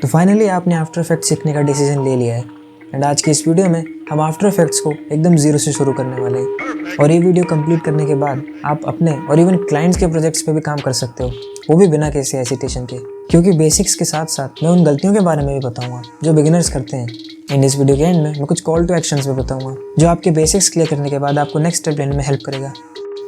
तो फाइनली आपने after effects सीखने का डिसीजन ले लिया है एंड आज की इस वीडियो में हम आफ्टर इफेक्ट्स को एकदम ज़ीरो से शुरू करने वाले हैं। और ये वीडियो कंप्लीट करने के बाद आप अपने और इवन क्लाइंट्स के प्रोजेक्ट्स पे भी काम कर सकते हो, वो भी बिना किसी हेसिटेशन के, क्योंकि बेसिक्स के साथ साथ मैं उन गलतियों के बारे में भी बताऊंगा जो बिगिनर्स करते हैं। एंड इस वीडियो के एंड में मैं कुछ कॉल टू एक्शंस भी बताऊंगा जो आपके बेसिक्स क्लियर करने के बाद आपको नेक्स्ट स्टेप लेने में हेल्प करेगा।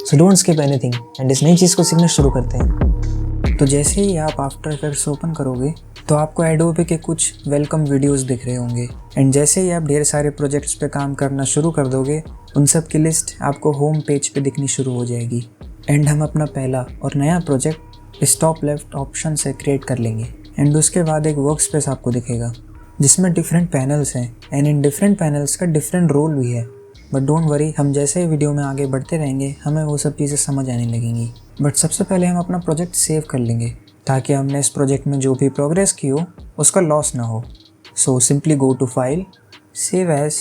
So don't skip anything and इस नई चीज़ को सीखना शुरू करते हैं। तो जैसे ही आप आफ्टर इफेक्ट्स ओपन करोगे तो आपको एडोबे के कुछ वेलकम वीडियोस दिख रहे होंगे एंड जैसे ही आप ढेर सारे प्रोजेक्ट्स पे काम करना शुरू कर दोगे उन सब की लिस्ट आपको होम पेज पे दिखनी शुरू हो जाएगी। एंड हम अपना पहला और नया प्रोजेक्ट इस टॉप लेफ्ट ऑप्शन से क्रिएट कर लेंगे एंड उसके बाद एक वर्क स्पेस आपको दिखेगा जिसमें डिफरेंट पैनल्स हैं एंड इन डिफरेंट पैनल्स का डिफरेंट रोल भी है। बट डोंट वरी, हम जैसे ही वीडियो में आगे बढ़ते रहेंगे हमें वो सब चीज़ें समझ आने लगेंगी। बट सबसे पहले हम अपना प्रोजेक्ट सेव कर लेंगे ताकि हमने इस प्रोजेक्ट में जो भी प्रोग्रेस की हो उसका लॉस ना हो। So simply go to file, save as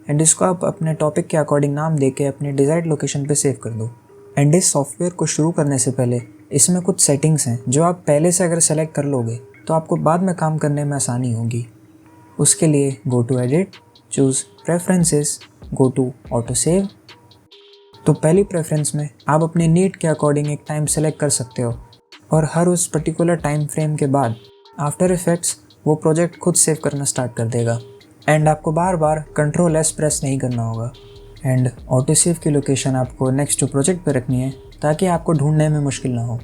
and इसको आप अपने टॉपिक के अकॉर्डिंग नाम देके अपने डिज़ायर्ड लोकेशन पे सेव कर दो। एंड इस सॉफ्टवेयर को शुरू करने से पहले इसमें कुछ सेटिंग्स हैं जो आप पहले से अगर सेलेक्ट कर लोगे तो आपको बाद में काम करने में आसानी होगी। उसके लिए go to edit, choose preferences, go to auto save. तो पहली प्रेफरेंस में आप अपने नीड के अकॉर्डिंग एक टाइम सेलेक्ट कर सकते हो और हर उस पर्टिकुलर टाइम फ्रेम के बाद आफ्टर इफेक्ट्स वो प्रोजेक्ट खुद सेव करना स्टार्ट कर देगा एंड आपको बार बार कंट्रोल एस प्रेस नहीं करना होगा। एंड ऑटो सेव की लोकेशन आपको नेक्स्ट टू प्रोजेक्ट पर रखनी है ताकि आपको ढूंढने में मुश्किल ना हो।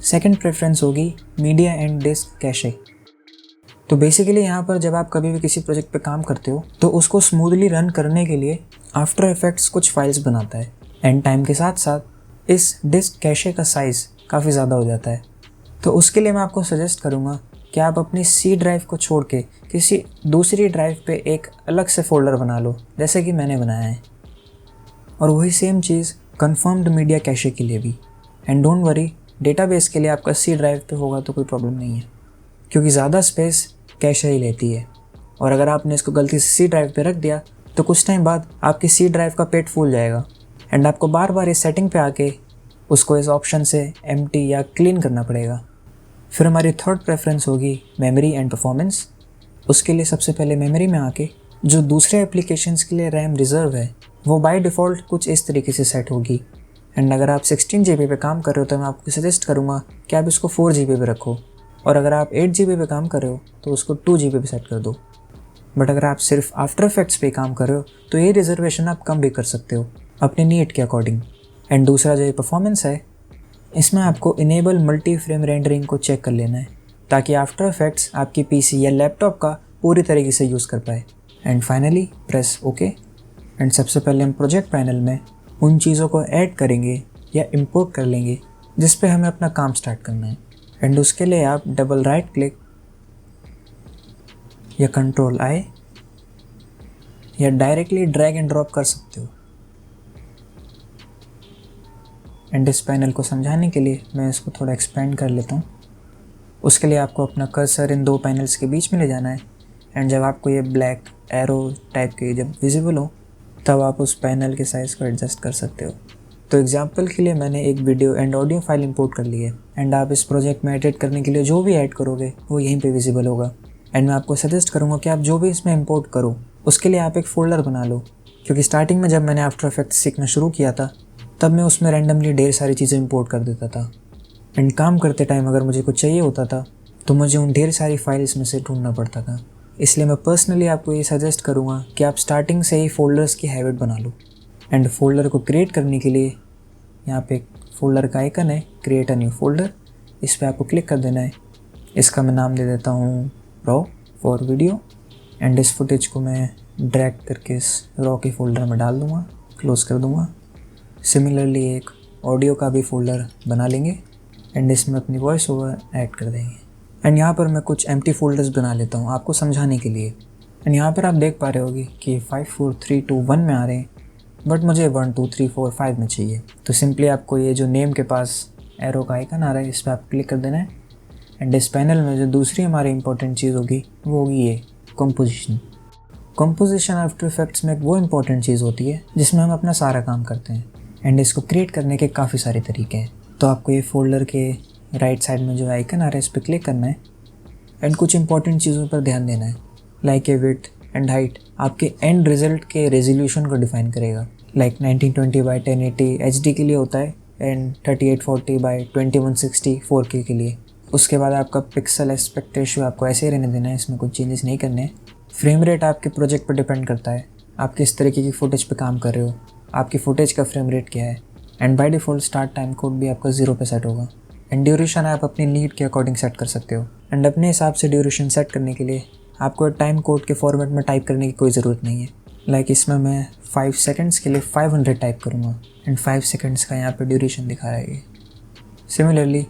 सेकंड प्रेफरेंस होगी मीडिया एंड डिस्क कैशे। तो बेसिकली यहाँ पर जब आप कभी भी किसी प्रोजेक्ट पे काम करते हो तो उसको स्मूथली रन करने के लिए आफ्टर इफेक्ट्स कुछ फाइल्स बनाता है एंड टाइम के साथ साथ इस डिस्क कैशे का साइज़ काफ़ी ज़्यादा हो जाता है। तो उसके लिए मैं आपको सजेस्ट करूँगा कि आप अपनी सी ड्राइव को छोड़ के किसी दूसरी ड्राइव पे एक अलग से फ़ोल्डर बना लो जैसे कि मैंने बनाया है। और वही सेम चीज़ कन्फर्म्ड मीडिया कैशे के लिए भी। एंड डोंट वरी, डेटाबेस के लिए आपका सी ड्राइव पे होगा तो कोई प्रॉब्लम नहीं है क्योंकि ज़्यादा स्पेस कैशे ही लेती है। और अगर आपने इसको गलती से सी ड्राइव पे रख दिया तो कुछ टाइम बाद आपकी सी ड्राइव का पेट फूल जाएगा एंड आपको बार बार इस सेटिंग पे आके उसको इस ऑप्शन से एम्प्टी या क्लीन करना पड़ेगा। फिर हमारी थर्ड प्रेफरेंस होगी मेमोरी एंड परफॉर्मेंस। उसके लिए सबसे पहले मेमोरी में आके जो दूसरे एप्लीकेशंस के लिए रैम रिज़र्व है वो बाय डिफ़ॉल्ट कुछ इस तरीके से सेट होगी। एंड अगर आप 16 GB पे काम कर रहे हो तो मैं आपको सजेस्ट करूँगा कि आप इसको 4 GB पे रखो और अगर आप 8 GB पे काम कर रहे हो तो उसको 2 GB पे सेट कर दो। बट अगर आप सिर्फ आफ्टर इफेक्ट्स पे काम कर रहे हो तो ये रिजर्वेशन आप कम भी कर सकते हो अपने नीड के अकॉर्डिंग। एंड दूसरा जो ये परफॉर्मेंस है इसमें आपको इनेबल मल्टी फ्रेम रेंडरिंग को चेक कर लेना है ताकि आफ्टर इफेक्ट्स आपकी पीसी या लैपटॉप का पूरी तरीके से यूज़ कर पाए। And finally press okay. And सबसे पहले हम प्रोजेक्ट पैनल में उन चीज़ों को ऐड करेंगे या इंपोर्ट कर लेंगे जिस पे हमें अपना काम स्टार्ट करना है। एंड उसके लिए आप डबल राइट क्लिक या कंट्रोल आई या डायरेक्टली ड्रैग एंड ड्रॉप कर सकते हो। एंड इस पैनल को समझाने के लिए मैं इसको थोड़ा एक्सपेंड कर लेता हूँ। उसके लिए आपको अपना कर्सर इन दो पैनल्स के बीच में ले जाना है एंड जब आपको ये ब्लैक एरो टाइप के जब विजिबल हो तब आप उस पैनल के साइज़ को एडजस्ट कर सकते हो। तो एग्जांपल के लिए मैंने एक video and audio file import कर ली है एंड आप इस प्रोजेक्ट में एडिट करने के लिए जो भी ऐड करोगे वो यहीं पे विजिबल होगा। एंड मैं आपको सजेस्ट करूँगा कि आप जो भी इसमें इंपोर्ट करो उसके लिए आप एक फ़ोल्डर बना लो क्योंकि स्टार्टिंग में जब मैंने आफ्टर इफेक्ट्स सीखना शुरू किया था तब मैं उसमें रैंडमली ढेर सारी चीज़ें इंपोर्ट कर देता था एंड काम करते टाइम अगर मुझे कुछ चाहिए होता था तो मुझे उन ढेर सारी फाइल्स में से ढूंढना पड़ता था। इसलिए मैं पर्सनली आपको ये सजेस्ट करूँगा कि आप स्टार्टिंग से ही फ़ोल्डर्स की हैबिट बना लो। एंड फोल्डर को क्रिएट करने के लिए यहाँ पे एक फ़ोल्डर का आइकन है, क्रिएट अ न्यू फोल्डर, इस पर आपको क्लिक कर देना है। इसका मैं नाम दे देता हूँ रॉ फॉर वीडियो एंड इस फुटेज को मैं ड्रैग करके इस रॉ के फोल्डर में डाल दूँगा, क्लोज़ कर दूँगा। सिमिलरली एक ऑडियो का भी फ़ोल्डर बना लेंगे एंड इसमें अपनी वॉइस ओवर ऐड कर देंगे। एंड यहाँ पर मैं कुछ एम्प्टी फ़ोल्डर्स बना लेता हूँ आपको समझाने के लिए। एंड यहाँ पर आप देख पा रहे होगी कि 5 4 3 2 1 में आ रहे हैं बट मुझे 1 2 3 4 5 में चाहिए। तो सिंपली आपको ये जो नेम के पास एरो का आइकन आ रहा है इस पर आप क्लिक कर देना है एंड इस पैनल में जो दूसरी हमारी इंपॉर्टेंट चीज़ होगी वो होगी ये कंपोजिशन। कंपोजिशन आफ्टर इफेक्ट्स में वो इंपॉर्टेंट चीज़ होती है जिसमें हम अपना सारा काम करते हैं एंड इसको क्रिएट करने के काफ़ी सारे तरीके हैं। तो आपको ये फोल्डर के राइट साइड में जो आइकन आ रहा है इस पर क्लिक करना है एंड कुछ इंपॉर्टेंट चीज़ों पर ध्यान देना है, like a width and height आपके एंड रिजल्ट के रेजोल्यूशन को डिफाइन करेगा। लाइक 1920 बाई 1080 HD के लिए होता है एंड 3840 बाई 2160 4K के लिए। उसके बाद आपका पिक्सल एस्पेक्ट रेशियो आपको ऐसे ही रहने देना है, इसमें कुछ चेंजेस नहीं करने। फ्रेम रेट आपके प्रोजेक्ट पर डिपेंड करता है, आप किस तरीके की फुटेज पे काम कर रहे हो, आपकी फुटेज का फ्रेम रेट क्या है। And by default start time code भी आपका 0 पे सेट होगा। एंड ड्यूरेशन आप अपनी नीड के अकॉर्डिंग सेट कर सकते हो। एंड अपने हिसाब से ड्यूरेशन सेट करने के लिए आपको टाइम कोड के फॉर्मेट में टाइप करने की कोई ज़रूरत नहीं है। लाइक इसमें मैं 5 सेकंड्स के लिए 500 टाइप करूँगा एंड 5 सेकंड्स का यहाँ पे ड्यूरेशन दिखा रहा है ये। सिमिलरली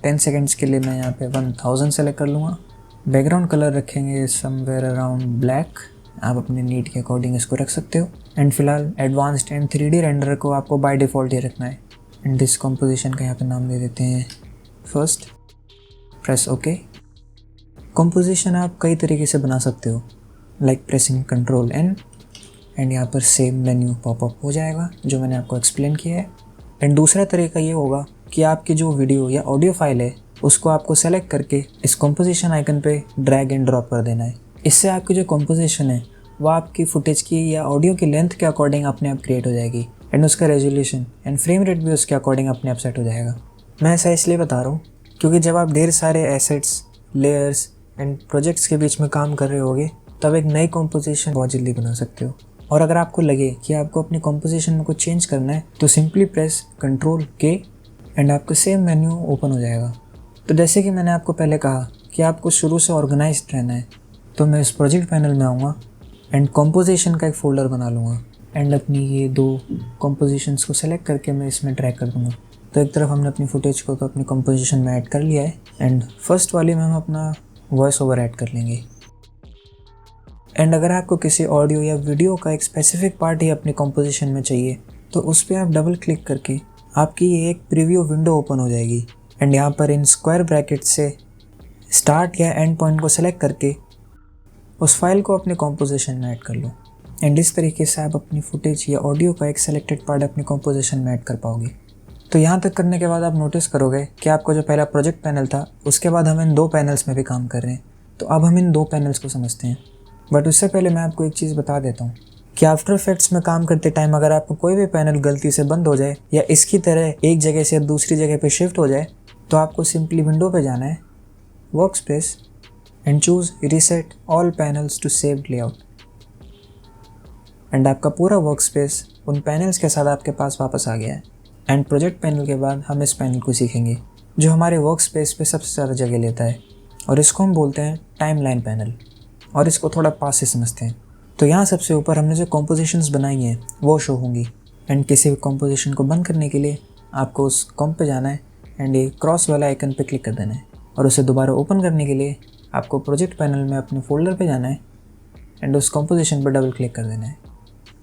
10 सेकंड्स के लिए मैं यहाँ पे 1000 सेलेक्ट कर लूँगा। बैकग्राउंड कलर रखेंगे समवेयर अराउंड ब्लैक, आप अपने नीड के अकॉर्डिंग इसको रख सकते हो। एंड फिलहाल एडवांस्ड एंड 3D रेंडर को आपको बाय डिफ़ॉल्ट ही रखना है। एंड दिस कॉम्पोजिशन का यहाँ पे नाम दे देते हैं फर्स्ट, प्रेस ओके। कॉम्पोजिशन आप कई तरीके से बना सकते हो, like pressing Ctrl N and यहाँ पर सेम मेन्यू पॉपअप हो जाएगा जो मैंने आपको एक्सप्लेन किया है। एंड दूसरा तरीका ये होगा कि आपकी जो वीडियो या ऑडियो फाइल है उसको आपको सेलेक्ट करके इस कॉम्पोजिशन आइकन पे ड्रैग एंड ड्रॉप कर देना है। इससे आपकी जो कॉम्पोजिशन है वो आपकी फुटेज की या ऑडियो की लेंथ के अकॉर्डिंग अपने आप क्रिएट हो जाएगी एंड उसका रेजोल्यूशन एंड फ्रेम रेट भी उसके अकॉर्डिंग अपने आप सेट हो जाएगा। मैं ऐसा इसलिए बता रहा हूँ क्योंकि जब आप ढेर सारे एसेट्स, लेयर्स एंड प्रोजेक्ट्स के बीच में काम कर रहे होगे तब एक नई कॉम्पोजिशन बहुत जल्दी बना सकते हो। और अगर आपको लगे कि आपको अपनी कॉम्पोजिशन में कुछ चेंज करना है तो simply press Ctrl K and आपका सेम मेन्यू ओपन हो जाएगा। तो जैसे कि मैंने आपको पहले कहा कि आपको शुरू से ऑर्गेनाइज्ड रहना है, तो मैं इस प्रोजेक्ट पैनल में आऊँगा एंड कॉम्पोजिशन का एक फ़ोल्डर बना लूँगा एंड अपनी ये 2 कॉम्पोजिशंस को सेलेक्ट करके मैं इसमें ड्रैग कर दूँगा। तो एक तरफ हमने अपनी फुटेज को तो अपनी कॉम्पोजिशन में ऐड कर लिया है एंड फर्स्ट वाली में हम अपना वॉइस ओवर ऐड कर लेंगे। एंड अगर आपको किसी ऑडियो या वीडियो का एक स्पेसिफिक पार्ट ही अपनी कॉम्पोजिशन में चाहिए तो उस पर आप डबल क्लिक करके आपकी ये एक प्रीव्यू विंडो ओपन हो जाएगी एंड यहाँ पर इन स्क्वायर ब्रैकेट से स्टार्ट या एंड पॉइंट को सेलेक्ट करके उस फाइल को अपने कॉम्पोजिशन में ऐड कर लो। एंड इस तरीके से आप अपनी फुटेज या ऑडियो का एक सेलेक्टेड पार्ट अपनी कॉम्पोजिशन में ऐड कर पाओगे। तो यहाँ तक करने के बाद आप नोटिस करोगे कि आपका जो पहला प्रोजेक्ट पैनल था उसके बाद हम इन 2 पैनल्स में भी काम कर रहे हैं। तो अब हम इन 2 पैनल्स को समझते हैं। बट उससे पहले मैं आपको एक चीज़ बता देता हूँ कि आफ्टर इफेक्ट्स में काम करते टाइम अगर आपको कोई भी पैनल गलती से बंद हो जाए या इसकी तरह एक जगह से दूसरी जगह पे शिफ्ट हो जाए तो आपको सिंपली विंडो पे जाना है, workspace and choose reset all panels to save layout. And आपका पूरा वर्क स्पेस उन पैनल्स के साथ आपके पास वापस आ गया है। एंड प्रोजेक्ट पैनल के बाद हम इस पैनल को सीखेंगे जो हमारे वर्क स्पेस पे सबसे ज़्यादा जगह लेता है और इसको हम बोलते हैं टाइमलाइन पैनल। और इसको थोड़ा पास से समझते हैं। तो यहाँ सबसे ऊपर हमने जो कॉम्पोजिशंस बनाई हैं वो शो होंगी। एंड किसी भी कॉम्पोजिशन को बंद करने के लिए आपको उस कॉम्प पे जाना है एंड ये क्रॉस वाला आइकन पे क्लिक कर देना है। और उसे दोबारा ओपन करने के लिए आपको प्रोजेक्ट पैनल में अपने फोल्डर पे जाना है एंड उस कॉम्पोजिशन पर डबल क्लिक कर देना है।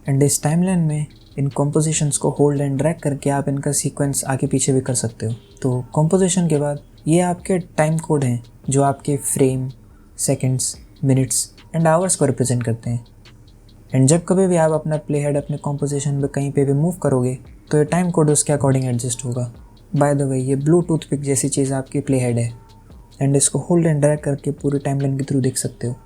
एंड इस टाइमलाइन में इन कॉम्पोजिशंस को होल्ड एंड ड्रैग करके आप इनका सीक्वेंस आगे पीछे भी कर सकते हो। तो कॉम्पोजिशन के बाद ये आपके टाइम कोड हैं जो आपके frame, seconds, minutes and hours को रिप्रेजेंट करते हैं। एंड जब कभी भी आप अपना प्ले हेड अपने कॉम्पोजिशन में कहीं पे भी मूव करोगे तो ये टाइम कोड उसके अकॉर्डिंग एडजस्ट होगा। बाय द वे ये ब्लू टूथपिक जैसी चीज़ आपकी प्ले हेड है एंड इसको होल्ड एंड ड्रैग करके पूरी टाइमलाइन के थ्रू देख सकते हो।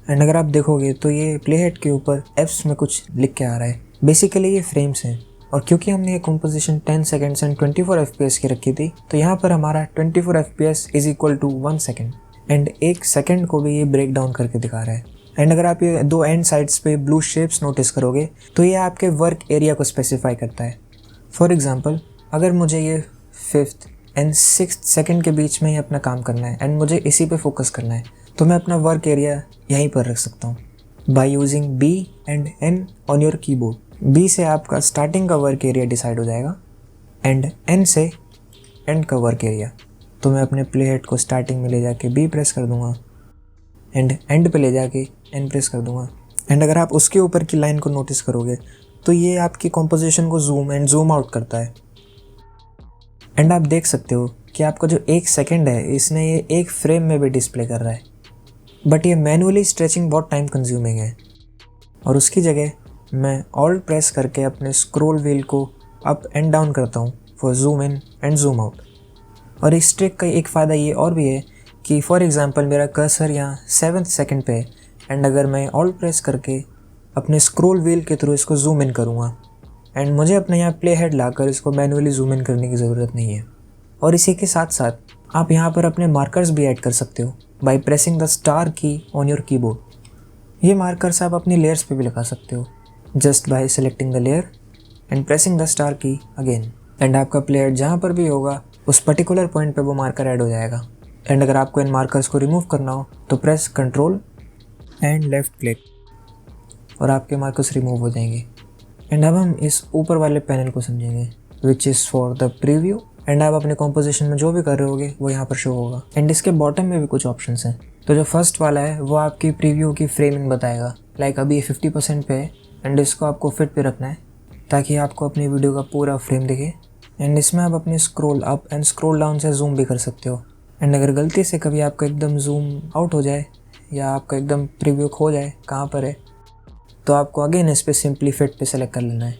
एंड अगर आप देखोगे तो ये प्ले हेड के ऊपर एफ्स में कुछ लिख के आ रहा है, बेसिकली ये फ्रेम्स हैं। और क्योंकि हमने ये कॉम्पोजिशन 10 सेकेंड्स एंड 24 FPS की रखी थी तो यहाँ पर हमारा 24 FPS is equal to 1 second and 1 second को भी ये ब्रेक डाउन करके दिखा रहा है। एंड अगर आप ये 2 एंड साइड्स पे ब्लू शेप्स नोटिस करोगे तो ये आपके वर्क एरिया को स्पेसिफाई करता है। फॉर एग्जांपल अगर मुझे ये 5th एंड 6th सेकेंड के बीच में ही अपना काम करना है एंड मुझे इसी पे फोकस करना है तो मैं अपना वर्क एरिया यहीं पर रख सकता हूँ by using B and N on your keyboard. B से आपका स्टार्टिंग का वर्क एरिया डिसाइड हो जाएगा एंड N से एंड का वर्क एरिया। तो मैं अपने प्ले हेड को स्टार्टिंग में ले जाके B प्रेस कर दूंगा एंड एंड पे ले जाके N प्रेस कर दूंगा। एंड अगर आप उसके ऊपर की लाइन को नोटिस करोगे तो ये आपकी कॉम्पोजिशन को जूम एंड जूम आउट करता है। एंड आप देख सकते हो कि आपका जो 1 सेकेंड है इसने ये एक फ्रेम में भी डिस्प्ले कर रहा है। बट ये मैनुअली स्ट्रेचिंग बहुत टाइम कंज्यूमिंग है और उसकी जगह मैं ऑल्ट प्रेस करके अपने स्क्रॉल व्हील को अप एंड डाउन करता हूँ for zoom in and zoom out. और इस ट्रिक का एक फ़ायदा ये और भी है कि फॉर एग्ज़ाम्पल मेरा कर्सर यहाँ 7th सेकंड पे है एंड अगर मैं ऑल्ट प्रेस करके अपने स्क्रॉल व्हील के थ्रू इसको जूम इन करूँगा एंड मुझे अपने यहाँ प्ले हेड लाकर इसको मैनुअली जूम इन करने की ज़रूरत नहीं है। और इसी के साथ साथ आप यहाँ पर अपने मार्कर्स भी ऐड कर सकते हो बाय प्रेसिंग द स्टार की ऑन योर कीबोर्ड। ये मार्कर्स आप अपनी लेयर्स पे भी लगा सकते हो just by selecting the layer and pressing the star की अगेन, एंड आपका प्ले हेड जहाँ पर भी होगा उस पर्टिकुलर पॉइंट पे वो मार्कर ऐड हो जाएगा। एंड अगर आपको इन मार्कर्स को रिमूव करना हो तो press control and left click और आपके मार्कर्स रिमूव हो जाएंगे। एंड अब हम इस ऊपर वाले पैनल को समझेंगे which is for the preview. And आप अपने कॉम्पोजिशन में जो भी कर रहे होगे वो यहाँ पर शो होगा। एंड इसके बॉटम में भी कुछ ऑप्शंस हैं। तो जो फर्स्ट वाला है वो आपकी प्रीव्यू की फ्रेमिंग बताएगा। लाइक अभी 50% पे है एंड इसको आपको फिट पे रखना है ताकि आपको अपनी वीडियो का पूरा फ्रेम दिखे। एंड इसमें आप अपने scroll up and scroll down से जूम भी कर सकते हो। एंड अगर गलती से कभी आपका एकदम जूम आउट हो जाए या आपका एकदम प्रीव्यू खो जाए कहाँ पर है, तो आपको अगेन इस पर सिंपली फिट पे सेलेक्ट कर लेना है।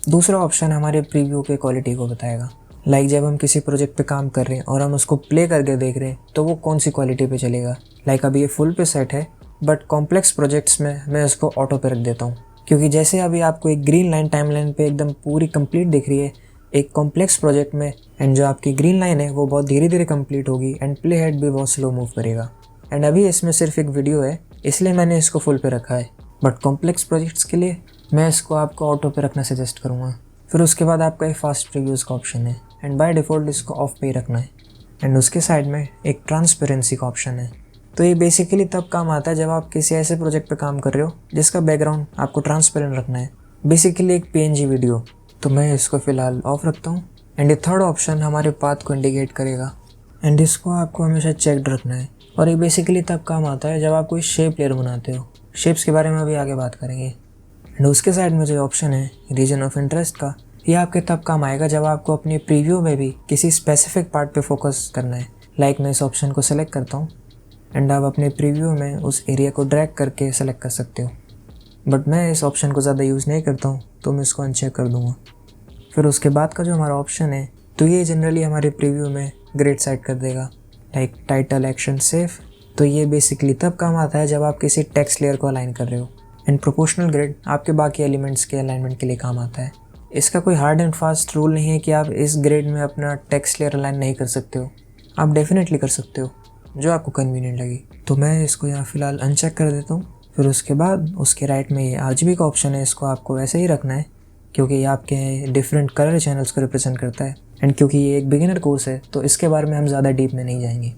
दूसरा ऑप्शन हमारे प्रीव्यू के क्वालिटी को बताएगा। लाइक जब हम किसी प्रोजेक्ट पे काम कर रहे हैं और हम उसको प्ले करके देख रहे हैं तो वो कौन सी क्वालिटी पे चलेगा। लाइक अभी ये फुल पे सेट है बट कॉम्प्लेक्स प्रोजेक्ट्स में मैं इसको ऑटो पे रख देता हूँ, क्योंकि जैसे अभी आपको एक ग्रीन लाइन टाइमलाइन पे एकदम पूरी कंप्लीट दिख रही है एक कॉम्प्लेक्स प्रोजेक्ट में, एंड जो आपकी ग्रीन लाइन है वो बहुत धीरे धीरे कंप्लीट होगी एंड प्ले हेड भी बहुत स्लो मूव करेगा। एंड अभी इसमें सिर्फ एक वीडियो है इसलिए मैंने इसको फुल पे रखा है, बट कॉम्प्लेक्स प्रोजेक्ट्स के लिए मैं इसको आपको ऑटो पे रखना सजेस्ट करूँगा। फिर उसके बाद आपका एक फास्ट प्रीव्यूज़ का ऑप्शन है एंड बाय डिफ़ॉल्ट इसको ऑफ पे ही रखना है। एंड उसके साइड में एक ट्रांसपेरेंसी का ऑप्शन है। तो ये बेसिकली तब काम आता है जब आप किसी ऐसे प्रोजेक्ट पे काम कर रहे हो जिसका बैकग्राउंड आपको ट्रांसपेरेंट रखना है, बेसिकली एक PNG वीडियो। तो मैं इसको फ़िलहाल ऑफ रखता हूँ। एंड ये थर्ड ऑप्शन हमारे पाथ को इंडिकेट करेगा एंड इसको आपको हमेशा चेक्ड रखना है। और ये बेसिकली तब काम आता है जब आप कोई शेप लेयर बनाते हो। शेप्स के बारे में अभी आगे बात करेंगे। एंड उसके साइड में जो ऑप्शन है रीजन ऑफ इंटरेस्ट का, ये आपके तब काम आएगा जब आपको अपनी प्रीव्यू में भी किसी स्पेसिफिक पार्ट पे फोकस करना है। लाइक मैं इस ऑप्शन को सेलेक्ट करता हूँ एंड आप अपने प्रीव्यू में उस एरिया को ड्रैग करके सेलेक्ट कर सकते हो, बट मैं इस ऑप्शन को ज़्यादा यूज़ नहीं करता हूँ तो मैं इसको अनचेक कर दूँगा। फिर उसके बाद का जो हमारा ऑप्शन है तो ये जनरली हमारे प्रीव्यू में ग्रेड सेट कर देगा, लाइक टाइटल एक्शन सेफ। तो ये बेसिकली तब काम आता है जब आप किसी टेक्स्ट लेयर को अलाइन कर रहे हो। एंड प्रोपोर्शनल ग्रेड आपके बाकी एलिमेंट्स के अलाइनमेंट के लिए काम आता है। इसका कोई हार्ड एंड फास्ट रूल नहीं है कि आप इस ग्रेड में अपना टेक्स्ट लेयर अलाइन नहीं कर सकते हो, आप डेफिनेटली कर सकते हो जो आपको कन्वीनियंट लगे। तो मैं इसको यहाँ फ़िलहाल अनचेक कर देता हूँ। फिर उसके बाद उसके राइट में ये RGB का ऑप्शन है, इसको आपको ऐसे ही रखना है क्योंकि ये आपके डिफरेंट कलर चैनल्स को रिप्रेजेंट करता है। एंड क्योंकि ये एक बिगिनर कोर्स है तो इसके बारे में हम ज़्यादा डीप में नहीं जाएंगे,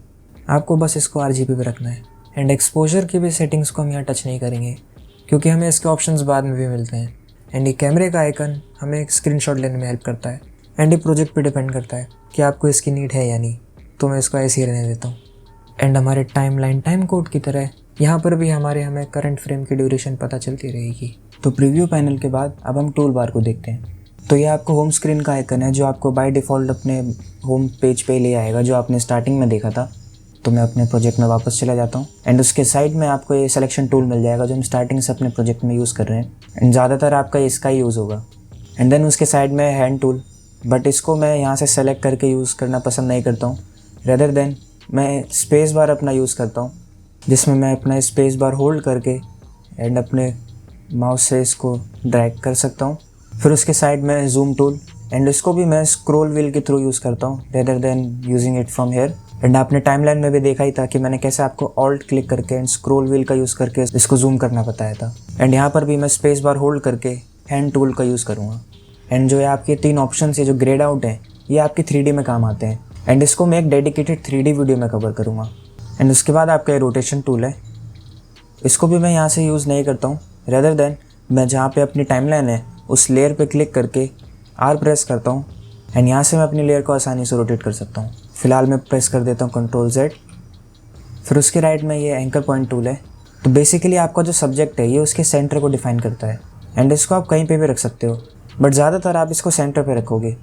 आपको बस इसको RGB पे रखना है। एंड एक्सपोजर की भी सेटिंग्स को हम यहाँ टच नहीं करेंगे क्योंकि हमें इसके ऑप्शंस बाद में भी मिलते हैं। एंड ये कैमरे का आइकन हमें एक स्क्रीनशॉट लेने में हेल्प करता है। एंड ये प्रोजेक्ट पे डिपेंड करता है कि आपको इसकी नीड है या नहीं, तो मैं इसको ऐसे ही रहने देता हूँ। एंड हमारे टाइमलाइन टाइम कोड की तरह यहाँ पर भी हमें करंट फ्रेम की ड्यूरेशन पता चलती रहेगी। तो प्रीव्यू पैनल के बाद अब हम टूल बार को देखते हैं। तो ये आपको होम स्क्रीन का आइकन है जो आपको बाय डिफ़ॉल्ट अपने होम पेज पे ले आएगा जो आपने स्टार्टिंग में देखा था। तो मैं अपने प्रोजेक्ट में वापस चला जाता हूँ एंड उसके साइड में आपको ये सिलेक्शन टूल मिल जाएगा जो हम स्टार्टिंग से अपने प्रोजेक्ट में यूज़ कर रहे हैं। एंड ज़्यादातर आपका इसका ही यूज़ होगा। एंड देन उसके साइड में हैंड टूल, बट इसको मैं यहाँ से सेलेक्ट करके यूज़ करना पसंद नहीं करता हूँ। रेदर देन मैं स्पेस बार अपना यूज़ करता हूँ जिसमें मैं अपना स्पेस बार होल्ड करके एंड अपने माउस से इसको ड्रैग कर सकता हूँ। फिर उसके साइड में जूम टूल, एंड इसको भी मैं स्क्रॉल व्हील के थ्रू यूज़ करता हूँ rather than using it from here. And आपने टाइमलाइन में भी देखा ही था कि मैंने कैसे आपको ऑल्ट क्लिक करके एंड स्क्रॉल व्हील का यूज़ करके इसको जूम करना बताया था। एंड यहाँ पर भी मैं स्पेस बार होल्ड करके हैंड टूल का यूज़ करूँगा। एंड जो है आपके 3 ऑप्शन है जो ग्रेड आउट हैं ये आपकी 3D में काम आते हैं। एंड इसको मैं एक डेडिकेटेड 3D वीडियो में कवर करूँगा। एंड उसके बाद आपका रोटेशन टूल है, इसको भी मैं यहाँ से यूज़ नहीं करता हूँ। रेदर देन मैं जहाँ पे अपनी टाइमलाइन है उस लेयर पे क्लिक करके R प्रेस करता हूँ एंड यहाँ से मैं अपनी लेयर को आसानी से रोटेट कर सकता हूँ। फ़िलहाल मैं प्रेस कर देता हूँ Ctrl+Z। फिर उसके राइट में ये एंकर पॉइंट टूल है। तो बेसिकली आपका जो सब्जेक्ट है ये उसके सेंटर को डिफाइन करता है। एंड इसको आप कहीं पे भी रख सकते हो, बट ज़्यादातर आप इसको सेंटर पे रखोगे।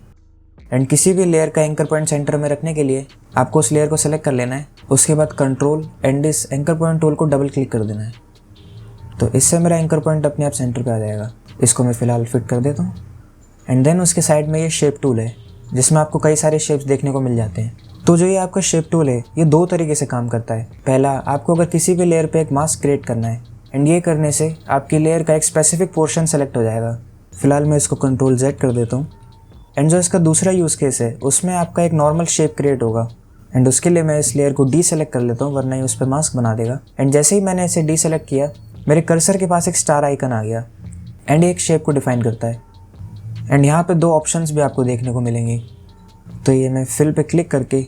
एंड किसी भी लेयर का एंकर पॉइंट सेंटर में रखने के लिए आपको उस लेयर को सेलेक्ट कर लेना है। उसके बाद कंट्रोल एंड इस एंकर पॉइंट टूल को डबल क्लिक कर देना है। तो इससे मेरा एंकर पॉइंट अपने आप सेंटर पे आ जाएगा। इसको मैं फ़िलहाल फिट कर देता हूँ। एंड देन उसके साइड में ये शेप टूल है जिसमें आपको कई सारे शेप्स देखने को मिल जाते हैं। तो जो ये आपका शेप टूल है ये दो तरीके से काम करता है। पहला, आपको अगर किसी भी लेयर पे एक मास्क क्रिएट करना है एंड ये करने से आपकी लेयर का एक स्पेसिफिक पोर्शन सेलेक्ट हो जाएगा। फिलहाल मैं इसको कंट्रोल Z कर देता हूँ। एंड जो इसका दूसरा यूज़ केस है उसमें आपका एक नॉर्मल शेप क्रिएट होगा एंड उसके लिए मैं इस लेयर को डीसेलेक्ट कर लेता हूँ, वरना ही उस पर मास्क बना देगा। एंड जैसे ही मैंने इसे डीसेलेक्ट किया मेरे कर्सर के पास एक स्टार आइकन आ गया एंड एक शेप को डिफाइन करता है। एंड यहाँ पे दो ऑप्शंस भी आपको देखने को मिलेंगी। तो ये मैं फिल पे क्लिक करके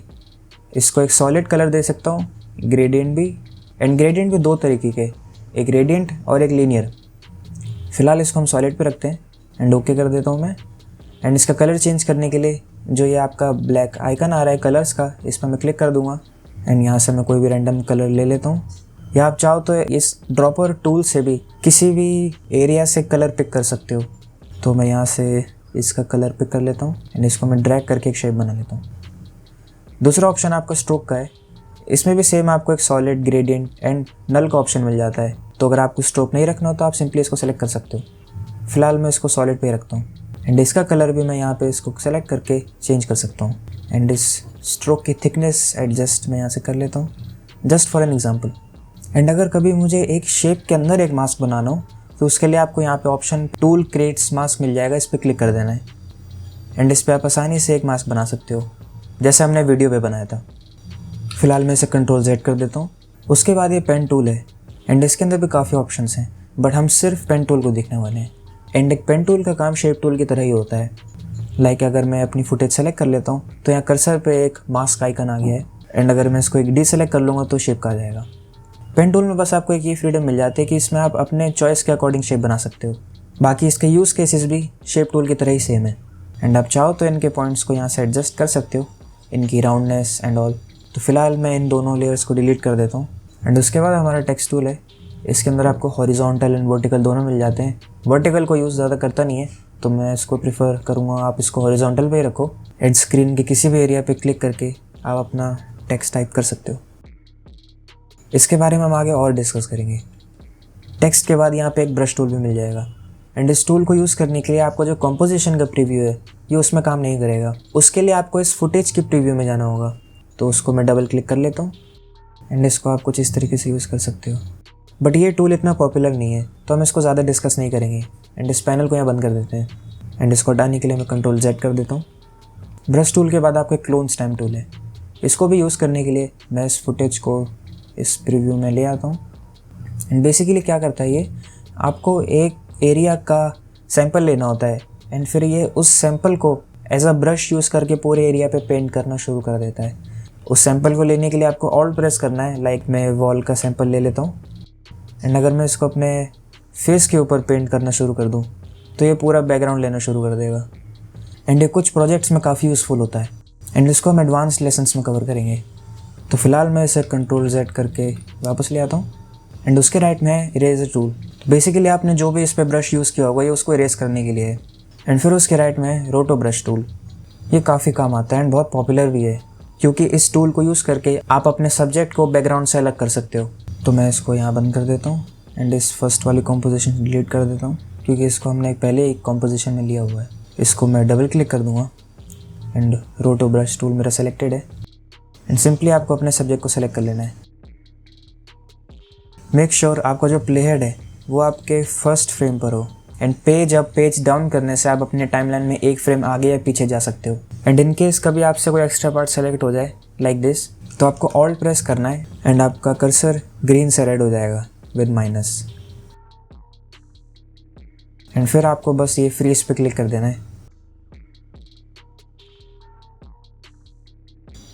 इसको एक सॉलिड कलर दे सकता हूँ, ग्रेडियंट भी। एंड ग्रेडियंट भी दो तरीके के, एक ग्रेडियंट और एक लीनियर। फिलहाल इसको हम सॉलिड पे रखते हैं एंड ओके कर देता हूँ मैं। एंड इसका कलर चेंज करने के लिए जो ये आपका ब्लैक आइकन आ रहा है कलर्स का, इस पर मैं क्लिक कर दूंगा एंड यहाँ से मैं कोई भी रैंडम कलर ले लेता हूँ। या आप चाहो तो इस ड्रॉपर टूल से भी किसी भी एरिया से कलर पिक कर सकते हो। तो मैं यहाँ से इसका कलर पिक कर लेता हूँ एंड इसको मैं ड्रैग करके एक शेप बना लेता हूँ। दूसरा ऑप्शन आपका स्ट्रोक का है। इसमें भी सेम आपको एक सॉलिड, ग्रेडियंट एंड नल का ऑप्शन मिल जाता है। तो अगर आपको स्ट्रोक नहीं रखना हो तो आप सिंपली इसको सेलेक्ट कर सकते हो। फिलहाल मैं इसको सॉलिड पे रखता हूँ एंड इसका कलर भी मैं यहाँ पे इसको सेलेक्ट करके चेंज कर सकता हूँ। एंड इस स्ट्रोक की थिकनेस एडजस्ट मैं यहाँ से कर लेता हूँ, just for an example. And अगर कभी मुझे एक शेप के अंदर एक मास्क बनाना हो तो उसके लिए आपको यहाँ पे ऑप्शन टूल क्रिएट्स मास्क मिल जाएगा, इस पर क्लिक कर देना है। एंड इस पर आप आसानी से एक मास्क बना सकते हो जैसे हमने वीडियो पे बनाया था। फिलहाल मैं इसे कंट्रोल Z कर देता हूँ। उसके बाद ये पेन टूल है एंड इसके अंदर भी काफ़ी ऑप्शंस हैं, बट हम सिर्फ पेन टूल को देखने वाले हैं। एंड एक पेन टूल का काम शेप टूल की तरह ही होता है। लाइक अगर मैं अपनी फुटेज सेलेक्ट कर लेता हूँ तो यहाँ कर्सर पे एक मास्क आइकन आ गया है एंड अगर मैं इसको एक डीसेलेक्ट कर लूँगा तो शेप का आ जाएगा। पेन टूल में बस आपको एक ये फ्रीडम मिल जाती है कि इसमें आप अपने चॉइस के अकॉर्डिंग शेप बना सकते हो। बाकी इसके यूज़ केसेस भी शेप टूल की तरह ही सेम है। एंड आप चाहो तो इनके पॉइंट्स को यहाँ से एडजस्ट कर सकते हो, इनकी राउंडनेस एंड ऑल। तो फिलहाल मैं इन दोनों लेयर्स को डिलीट कर देता हूँ। एंड उसके बाद हमारा टेक्स्ट टूल है। इसके अंदर आपको हॉरिजॉन्टल एंड वर्टिकल दोनों मिल जाते हैं। वर्टिकल को यूज़ ज़्यादा करता नहीं है तो मैं इसको प्रीफर करूँगा आप इसको हॉरिजॉन्टल पे ही रखो। एंड स्क्रीन के किसी भी एरिया पे क्लिक करके आप अपना टेक्स्ट टाइप कर सकते हो। इसके बारे में हम आगे और डिस्कस करेंगे। टेक्स्ट के बाद यहाँ पे एक ब्रश टूल भी मिल जाएगा। एंड इस टूल को यूज़ करने के लिए आपको जो कंपोजिशन का प्रीव्यू है ये उसमें काम नहीं करेगा। उसके लिए आपको इस फुटेज की प्रीव्यू में जाना होगा। तो उसको मैं डबल क्लिक कर लेता हूँ एंड इसको आप कुछ इस तरीके से यूज़ कर सकते हो। बट ये टूल इतना पॉपुलर नहीं है तो हम इसको ज़्यादा डिस्कस नहीं करेंगे। एंड इस पैनल को यहाँ बंद कर देते हैं। एंड इसको हटाने के लिए मैं कंट्रोल Z कर देता हूँ। ब्रश टूल के बाद आपको एक क्लोन स्टैम्प टूल है। इसको भी यूज़ करने के लिए मैं इस फुटेज को इस प्रीव्यू में ले आता हूँ। एंड बेसिकली क्या करता है, ये आपको एक एरिया का सैंपल लेना होता है एंड फिर ये उस सैंपल को एज अ ब्रश यूज़ करके पूरे एरिया पे पेंट करना शुरू कर देता है। उस सैंपल को लेने के लिए आपको ऑल्ट प्रेस करना है। लाइक मैं वॉल का सैंपल ले लेता हूँ एंड अगर मैं इसको अपने फेस के ऊपर पेंट करना शुरू कर दूँ तो ये पूरा बैकग्राउंड लेना शुरू कर देगा। एंड ये कुछ प्रोजेक्ट्स में काफ़ी यूज़फुल होता है एंड इसको हम एडवांस लेसन्स में कवर करेंगे। तो फिलहाल मैं इसे कंट्रोल Z करके वापस ले आता हूँ। एंड उसके राइट में है इरेजर टूल। तो बेसिकली आपने जो भी इस पर ब्रश यूज़ किया होगा ये उसको इरेज करने के लिए है। एंड फिर उसके राइट में है रोटो ब्रश टूल। ये काफ़ी काम आता है एंड बहुत पॉपुलर भी है क्योंकि इस टूल को यूज़ करके आप अपने सब्जेक्ट को बैकग्राउंड से अलग कर सकते हो। तो मैं इसको यहाँ बंद कर देता हूँ एंड इस फर्स्ट वाली कॉम्पोजिशन डिलीट कर देता हूँ क्योंकि इसको हमने पहले एक कॉम्पोजिशन में लिया हुआ है। इसको मैं डबल क्लिक कर दूँगा एंड रोटो ब्रश टूल मेरा सेलेक्टेड है। एंड सिंपली आपको अपने सब्जेक्ट को सेलेक्ट कर लेना है। मेक श्योर आपका जो प्ले हेड है वो आपके फर्स्ट फ्रेम पर हो। एंड पेज डाउन करने से आप अपने टाइमलाइन में एक फ्रेम आगे या पीछे जा सकते हो। एंड इन केस कभी आपसे कोई एक्स्ट्रा पार्ट सेलेक्ट हो जाए लाइक दिस तो आपको ऑल्ट प्रेस करना है एंड आपका कर्सर ग्रीन से रेड हो जाएगा विद माइनस। एंड फिर आपको बस ये फ्रीज पे क्लिक कर देना है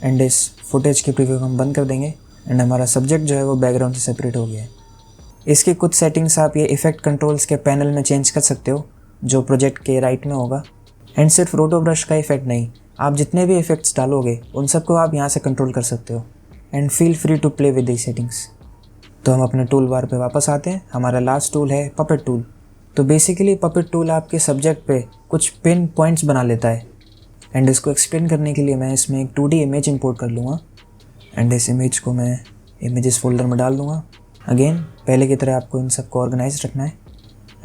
एंड इस फुटेज के प्रीव्यू को हम बंद कर देंगे। एंड हमारा सब्जेक्ट जो है वो बैकग्राउंड से सेपरेट हो गया है। इसकी कुछ सेटिंग्स आप ये इफेक्ट कंट्रोल्स के पैनल में चेंज कर सकते हो जो प्रोजेक्ट के राइट में होगा। एंड सिर्फ रोटो ब्रश का इफेक्ट नहीं, आप जितने भी इफेक्ट्स डालोगे उन सबको आप यहाँ से कंट्रोल कर सकते हो। And feel free to play with the settings. तो हम अपने टूल बार पे वापस आते हैं। हमारा लास्ट टूल है पपेट टूल। तो बेसिकली पपेट टूल आपके सब्जेक्ट पे कुछ पिन पॉइंट्स बना लेता है। एंड इसको एक्सप्लेन करने के लिए मैं इसमें एक 2D इमेज इंपोर्ट कर लूँगा एंड इस इमेज को मैं इमेजेस फोल्डर में डाल दूँगा। अगेन पहले की तरह आपको इन सबको ऑर्गेनाइज रखना है।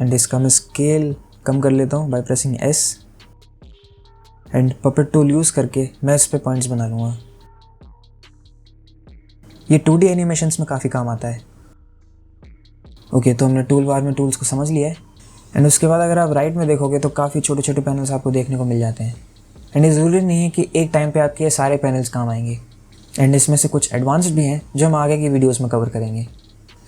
एंड इसका मैं स्केल कम कर लेता हूँ by pressing S। And puppet tool use करके मैं इस पे पॉइंट्स बना लूँगा। ये 2D एनिमेशंस में काफ़ी काम आता है। ओके, तो हमने टूल बार में टूल्स को समझ लिया है। एंड उसके बाद अगर आप राइट में देखोगे तो काफ़ी छोटे छोटे पैनल्स आपको देखने को मिल जाते हैं। एंड ये ज़रूरी नहीं है कि एक टाइम पे आपके ये सारे पैनल्स काम आएंगे। एंड इसमें से कुछ एडवांस्ड भी हैं जो हम आगे की वीडियोस में कवर करेंगे।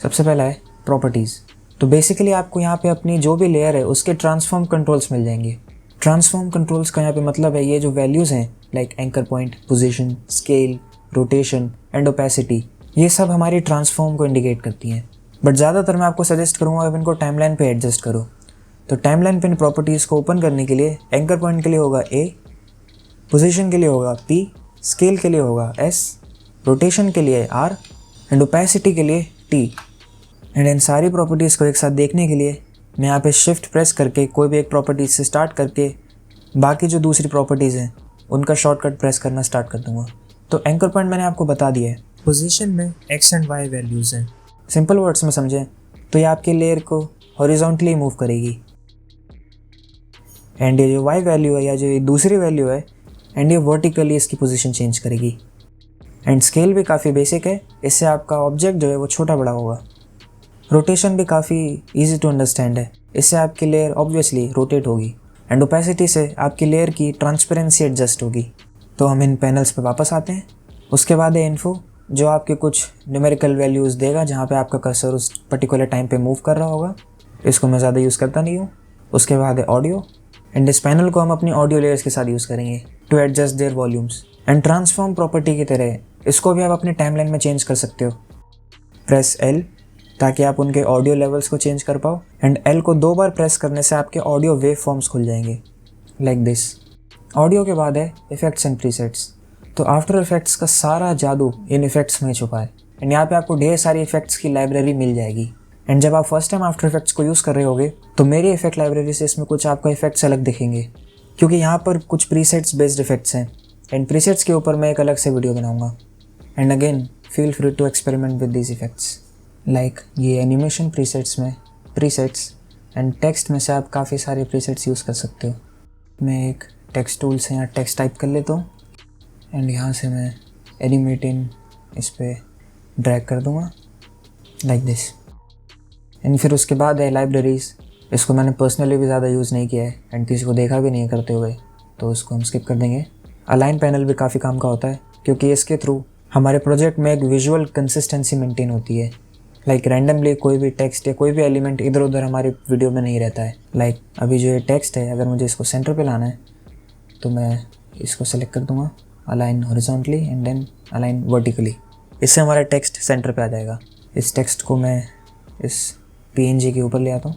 सबसे पहला है प्रॉपर्टीज़। तो बेसिकली आपको यहाँ पे अपनी जो भी लेयर है उसके ट्रांसफॉर्म कंट्रोल्स मिल जाएंगे। ट्रांसफॉर्म कंट्रोल्स का यहाँ पे मतलब है ये जो वैल्यूज़ हैं like anchor point, position, scale, rotation and opacity, ये सब हमारी ट्रांसफॉर्म को इंडिकेट करती हैं। बट ज़्यादातर मैं आपको सजेस्ट करूँगा अब इनको टाइमलाइन पे एडजस्ट करो। तो टाइमलाइन पे इन प्रॉपर्टीज़ को ओपन करने के लिए एंकर पॉइंट के लिए होगा A, पोजीशन के लिए होगा P, स्केल के लिए होगा S, रोटेशन के लिए R एंड ओपेसिटी के लिए T। एंड इन सारी प्रॉपर्टीज़ को एक साथ देखने के लिए मैं यहाँ पे शिफ्ट प्रेस करके कोई भी एक प्रॉपर्टीज से स्टार्ट करके बाकी जो दूसरी प्रॉपर्टीज़ हैं उनका शॉर्टकट प्रेस करना स्टार्ट कर दूँगा। तो एंकर पॉइंट मैंने आपको बता दिया है। पोजीशन में x एंड y वैल्यूज़ हैं। सिंपल वर्ड्स में समझें तो ये आपके लेयर को हॉरिजॉन्टली मूव करेगी। एंड ये जो y वैल्यू है या जो ये दूसरी वैल्यू है एंड ये वर्टिकली इसकी पोजीशन चेंज करेगी। एंड स्केल भी काफ़ी बेसिक है, इससे आपका ऑब्जेक्ट जो है वो छोटा बड़ा होगा। रोटेशन भी काफ़ी इजी टू अंडरस्टैंड है, इससे आपकी लेयर ऑब्वियसली रोटेट होगी। एंड ओपेसिटी से आपकी लेयर की ट्रांसपेरेंसी एडजस्ट होगी। तो हम इन पैनल्स पे वापस आते हैं। उसके बाद है इन्फो, जो आपके कुछ न्यूमेरिकल वैल्यूज़ देगा जहाँ पे आपका कर्सर उस पर्टिकुलर टाइम पे मूव कर रहा होगा। इसको मैं ज़्यादा यूज़ करता नहीं हूँ। उसके बाद है ऑडियो। एंड इस पैनल को हम अपनी ऑडियो लेयर्स के साथ यूज़ करेंगे to adjust their volumes. And transform property की तरह इसको भी आप अपने टाइमलाइन में चेंज कर सकते हो। प्रेस L ताकि आप उनके ऑडियो लेवल्स को चेंज कर पाओ। एंड L को 2 बार प्रेस करने से आपके ऑडियो वेव फॉर्म्स खुल जाएंगे लाइक दिस। ऑडियो के बाद है इफ़ेक्ट्स एंड प्रीसेट्स। तो आफ्टर इफेक्ट्स का सारा जादू इन इफेक्ट्स में छुपा है। एंड यहाँ पे आपको ढेर सारी इफेक्ट्स की लाइब्रेरी मिल जाएगी। एंड जब आप फर्स्ट टाइम आफ्टर इफेक्ट्स को यूज़ कर रहे होगे तो मेरी इफेक्ट लाइब्रेरी से इसमें कुछ आपको इफेक्ट्स अलग दिखेंगे, क्योंकि यहाँ पर कुछ प्रीसेट्स बेस्ड इफेक्ट्स हैं। एंड प्रीसेट्स के ऊपर मैं एक अलग से वीडियो बनाऊँगा। And again feel free to experiment with these effects. Like ये एनिमेशन प्रीसेट्स में प्रीसेट्स एंड टेक्स्ट में से आप काफ़ी सारे प्रीसेट्स यूज़ कर सकते हो। मैं एक टेक्स्ट टूल से यहाँ टेक्स्ट टाइप कर लेता हूँ एंड यहाँ से मैं एनिमेटिंग इस पर ड्रैग कर दूँगा लाइक दिस। एंड फिर उसके बाद है लाइब्रेरीज़। इसको मैंने पर्सनली भी ज़्यादा यूज़ नहीं किया है एंड किसी को देखा भी नहीं है करते हुए, तो उसको हम स्किप कर देंगे। अलाइन पैनल भी काफ़ी काम का होता है, क्योंकि इसके थ्रू हमारे प्रोजेक्ट में एक विजुअल कंसिस्टेंसी मेंटेन होती है। लाइक रैंडमली कोई भी टेक्स्ट या कोई भी एलिमेंट इधर उधर हमारी वीडियो में नहीं रहता है। लाइक अभी जो ये टेक्स्ट है, अगर मुझे इसको सेंटर पे लाना है तो मैं इसको सेलेक्ट कर दूँगा, align horizontally and then align vertically. इससे हमारा टेक्स्ट सेंटर पे आ जाएगा। इस टेक्स्ट को मैं इस PNG के ऊपर ले आता हूँ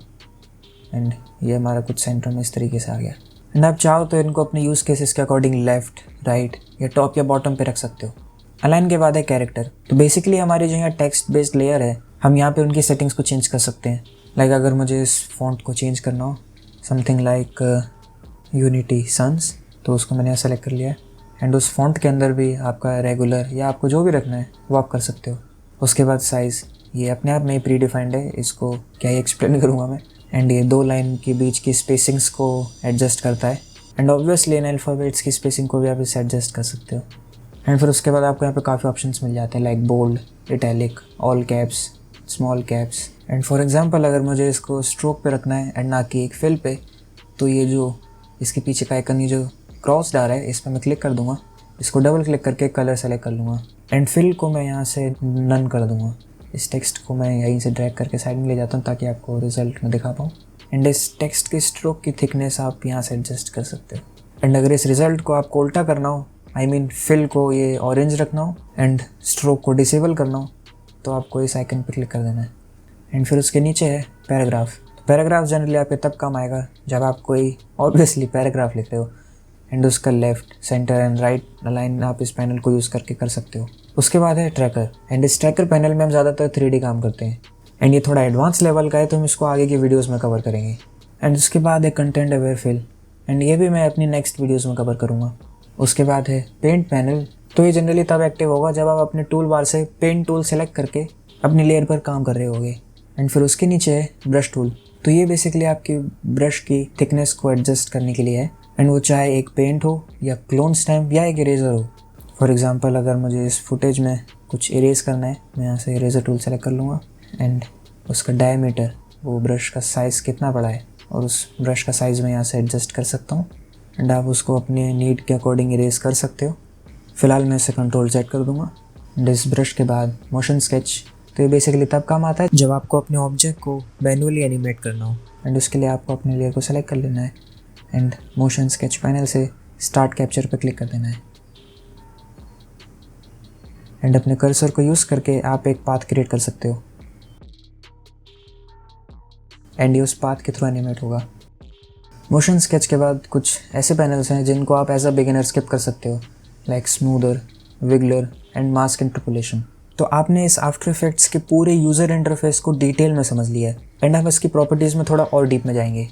एंड ये हमारा कुछ सेंटर में इस तरीके से आ गया। एंड आप चाहो तो इनको अपने यूज़ केसेस के अकॉर्डिंग लेफ़्ट, राइट या टॉप या बॉटम पे रख सकते हो। अलाइन के बाद है कैरेक्टर। तो बेसिकली हमारी जो यहाँ टेक्स्ट बेस्ड लेयर है, हम यहाँ पे उनकी सेटिंग्स को चेंज कर सकते हैं। लाइक अगर मुझे इस फॉन्ट को चेंज करना हो, समथिंग लाइक यूनिटी सन्स, तो उसको मैंने यहाँ सेलेक्ट कर लिया है। एंड उस फॉन्ट के अंदर भी आपका रेगुलर या आपको जो भी रखना है वो आप कर सकते हो। उसके बाद साइज़, ये अपने आप में ही प्री डिफाइंड है, इसको क्या ही एक्सप्लेन करूँगा मैं। एंड ये 2 लाइन के बीच की स्पेसिंग्स को एडजस्ट करता है। एंड ऑब्वियसली इन अल्फ़ाबेट्स की स्पेसिंग को भी आप इससे एडजस्ट कर सकते हो। एंड फिर उसके बाद आपको यहाँ पे काफ़ी ऑप्शंस मिल जाते हैं like bold, italic, all caps, small caps. And for example अगर मुझे इसको स्ट्रोक पे रखना है एंड ना कि एक फिल पे, तो ये जो इसके पीछे का आइकन, ये जो क्रॉस डाल है, इस पर मैं क्लिक कर दूँगा। इसको डबल क्लिक करके कलर सेलेक्ट कर लूँगा एंड फिल को मैं यहाँ से नन कर दूँगा। इस टेक्स्ट को मैं यहीं से ड्रैग करके साइड में ले जाता हूँ ताकि आपको रिजल्ट में दिखा पाऊँ। एंड इस टेक्स्ट की स्ट्रोक की थिकनेस आप यहाँ से एडजस्ट कर सकते हो। एंड अगर इस रिज़ल्ट को आपको उल्टा करना हो, आई मीन फिल को ये ऑरेंज रखना हो एंड स्ट्रोक को डिसेबल करना हो, तो आपको इस आइकन पर क्लिक कर देना है। एंड फिर उसके नीचे है पैराग्राफ। पैराग्राफ जनरली आपके तब काम आएगा जब आप कोई ऑब्वियसली पैराग्राफ लिख रहे हो एंड उसका left, centre and right align आप इस पैनल को यूज़ करके कर सकते हो। उसके बाद है ट्रैकर। एंड इस ट्रैकर पैनल में हम ज़्यादातर 3D काम करते हैं एंड ये थोड़ा एडवांस लेवल का है, तो हम इसको आगे की वीडियोस में कवर करेंगे। एंड उसके बाद है कंटेंट अवेयर फिल, एंड ये भी मैं अपनी नेक्स्ट वीडियोस में कवर करूँगा। उसके बाद है पेंट पैनल। तो ये जनरली तब एक्टिव होगा जब आप अपने टूल बार से पेंट टूल सेलेक्ट करके अपनी लेयर पर काम कर रहे होगे। एंड फिर उसके नीचे है ब्रश टूल। तो ये बेसिकली आपकी ब्रश की थिकनेस को एडजस्ट करने के लिए है। एंड वो चाहे एक पेंट हो या क्लोन स्टैम्प या एक इरेज़र हो। फॉर एग्ज़ाम्पल अगर मुझे इस फुटेज में कुछ इरेज करना है, मैं यहाँ से इरेजर टूल सेलेक्ट कर लूँगा एंड उसका डायमीटर, वो ब्रश का साइज़ कितना बड़ा है और उस ब्रश का साइज़ मैं यहाँ से एडजस्ट कर सकता हूँ एंड आप उसको अपने नीड के अकॉर्डिंग इरेज कर सकते हो। फ़िलहाल मैं इसे कंट्रोल Z कर दूँगा एंड इस ब्रश के बाद मोशन स्केच। तो ये बेसिकली तब काम आता है जब आपको अपने ऑब्जेक्ट को मैनुअली एनिमेट करना हो एंड उसके लिए आपको अपने लेयर को सेलेक्ट कर लेना है एंड मोशन स्केच पैनल से स्टार्ट कैप्चर पर क्लिक कर देना है एंड अपने कर्सर को यूज़ करके आप एक पाथ क्रिएट कर सकते हो एंड ये उस पाथ के थ्रू एनिमेट होगा। मोशन स्केच के बाद कुछ ऐसे पैनल्स हैं जिनको आप एज अ बिगिनर स्किप कर सकते हो, like smoother, wiggler and mask interpolation. तो आपने इस आफ्टर इफेक्ट्स के पूरे यूज़र इंटरफेस को डिटेल में समझ लिया है एंड हम इसकी प्रॉपर्टीज़ में थोड़ा और डीप में जाएंगे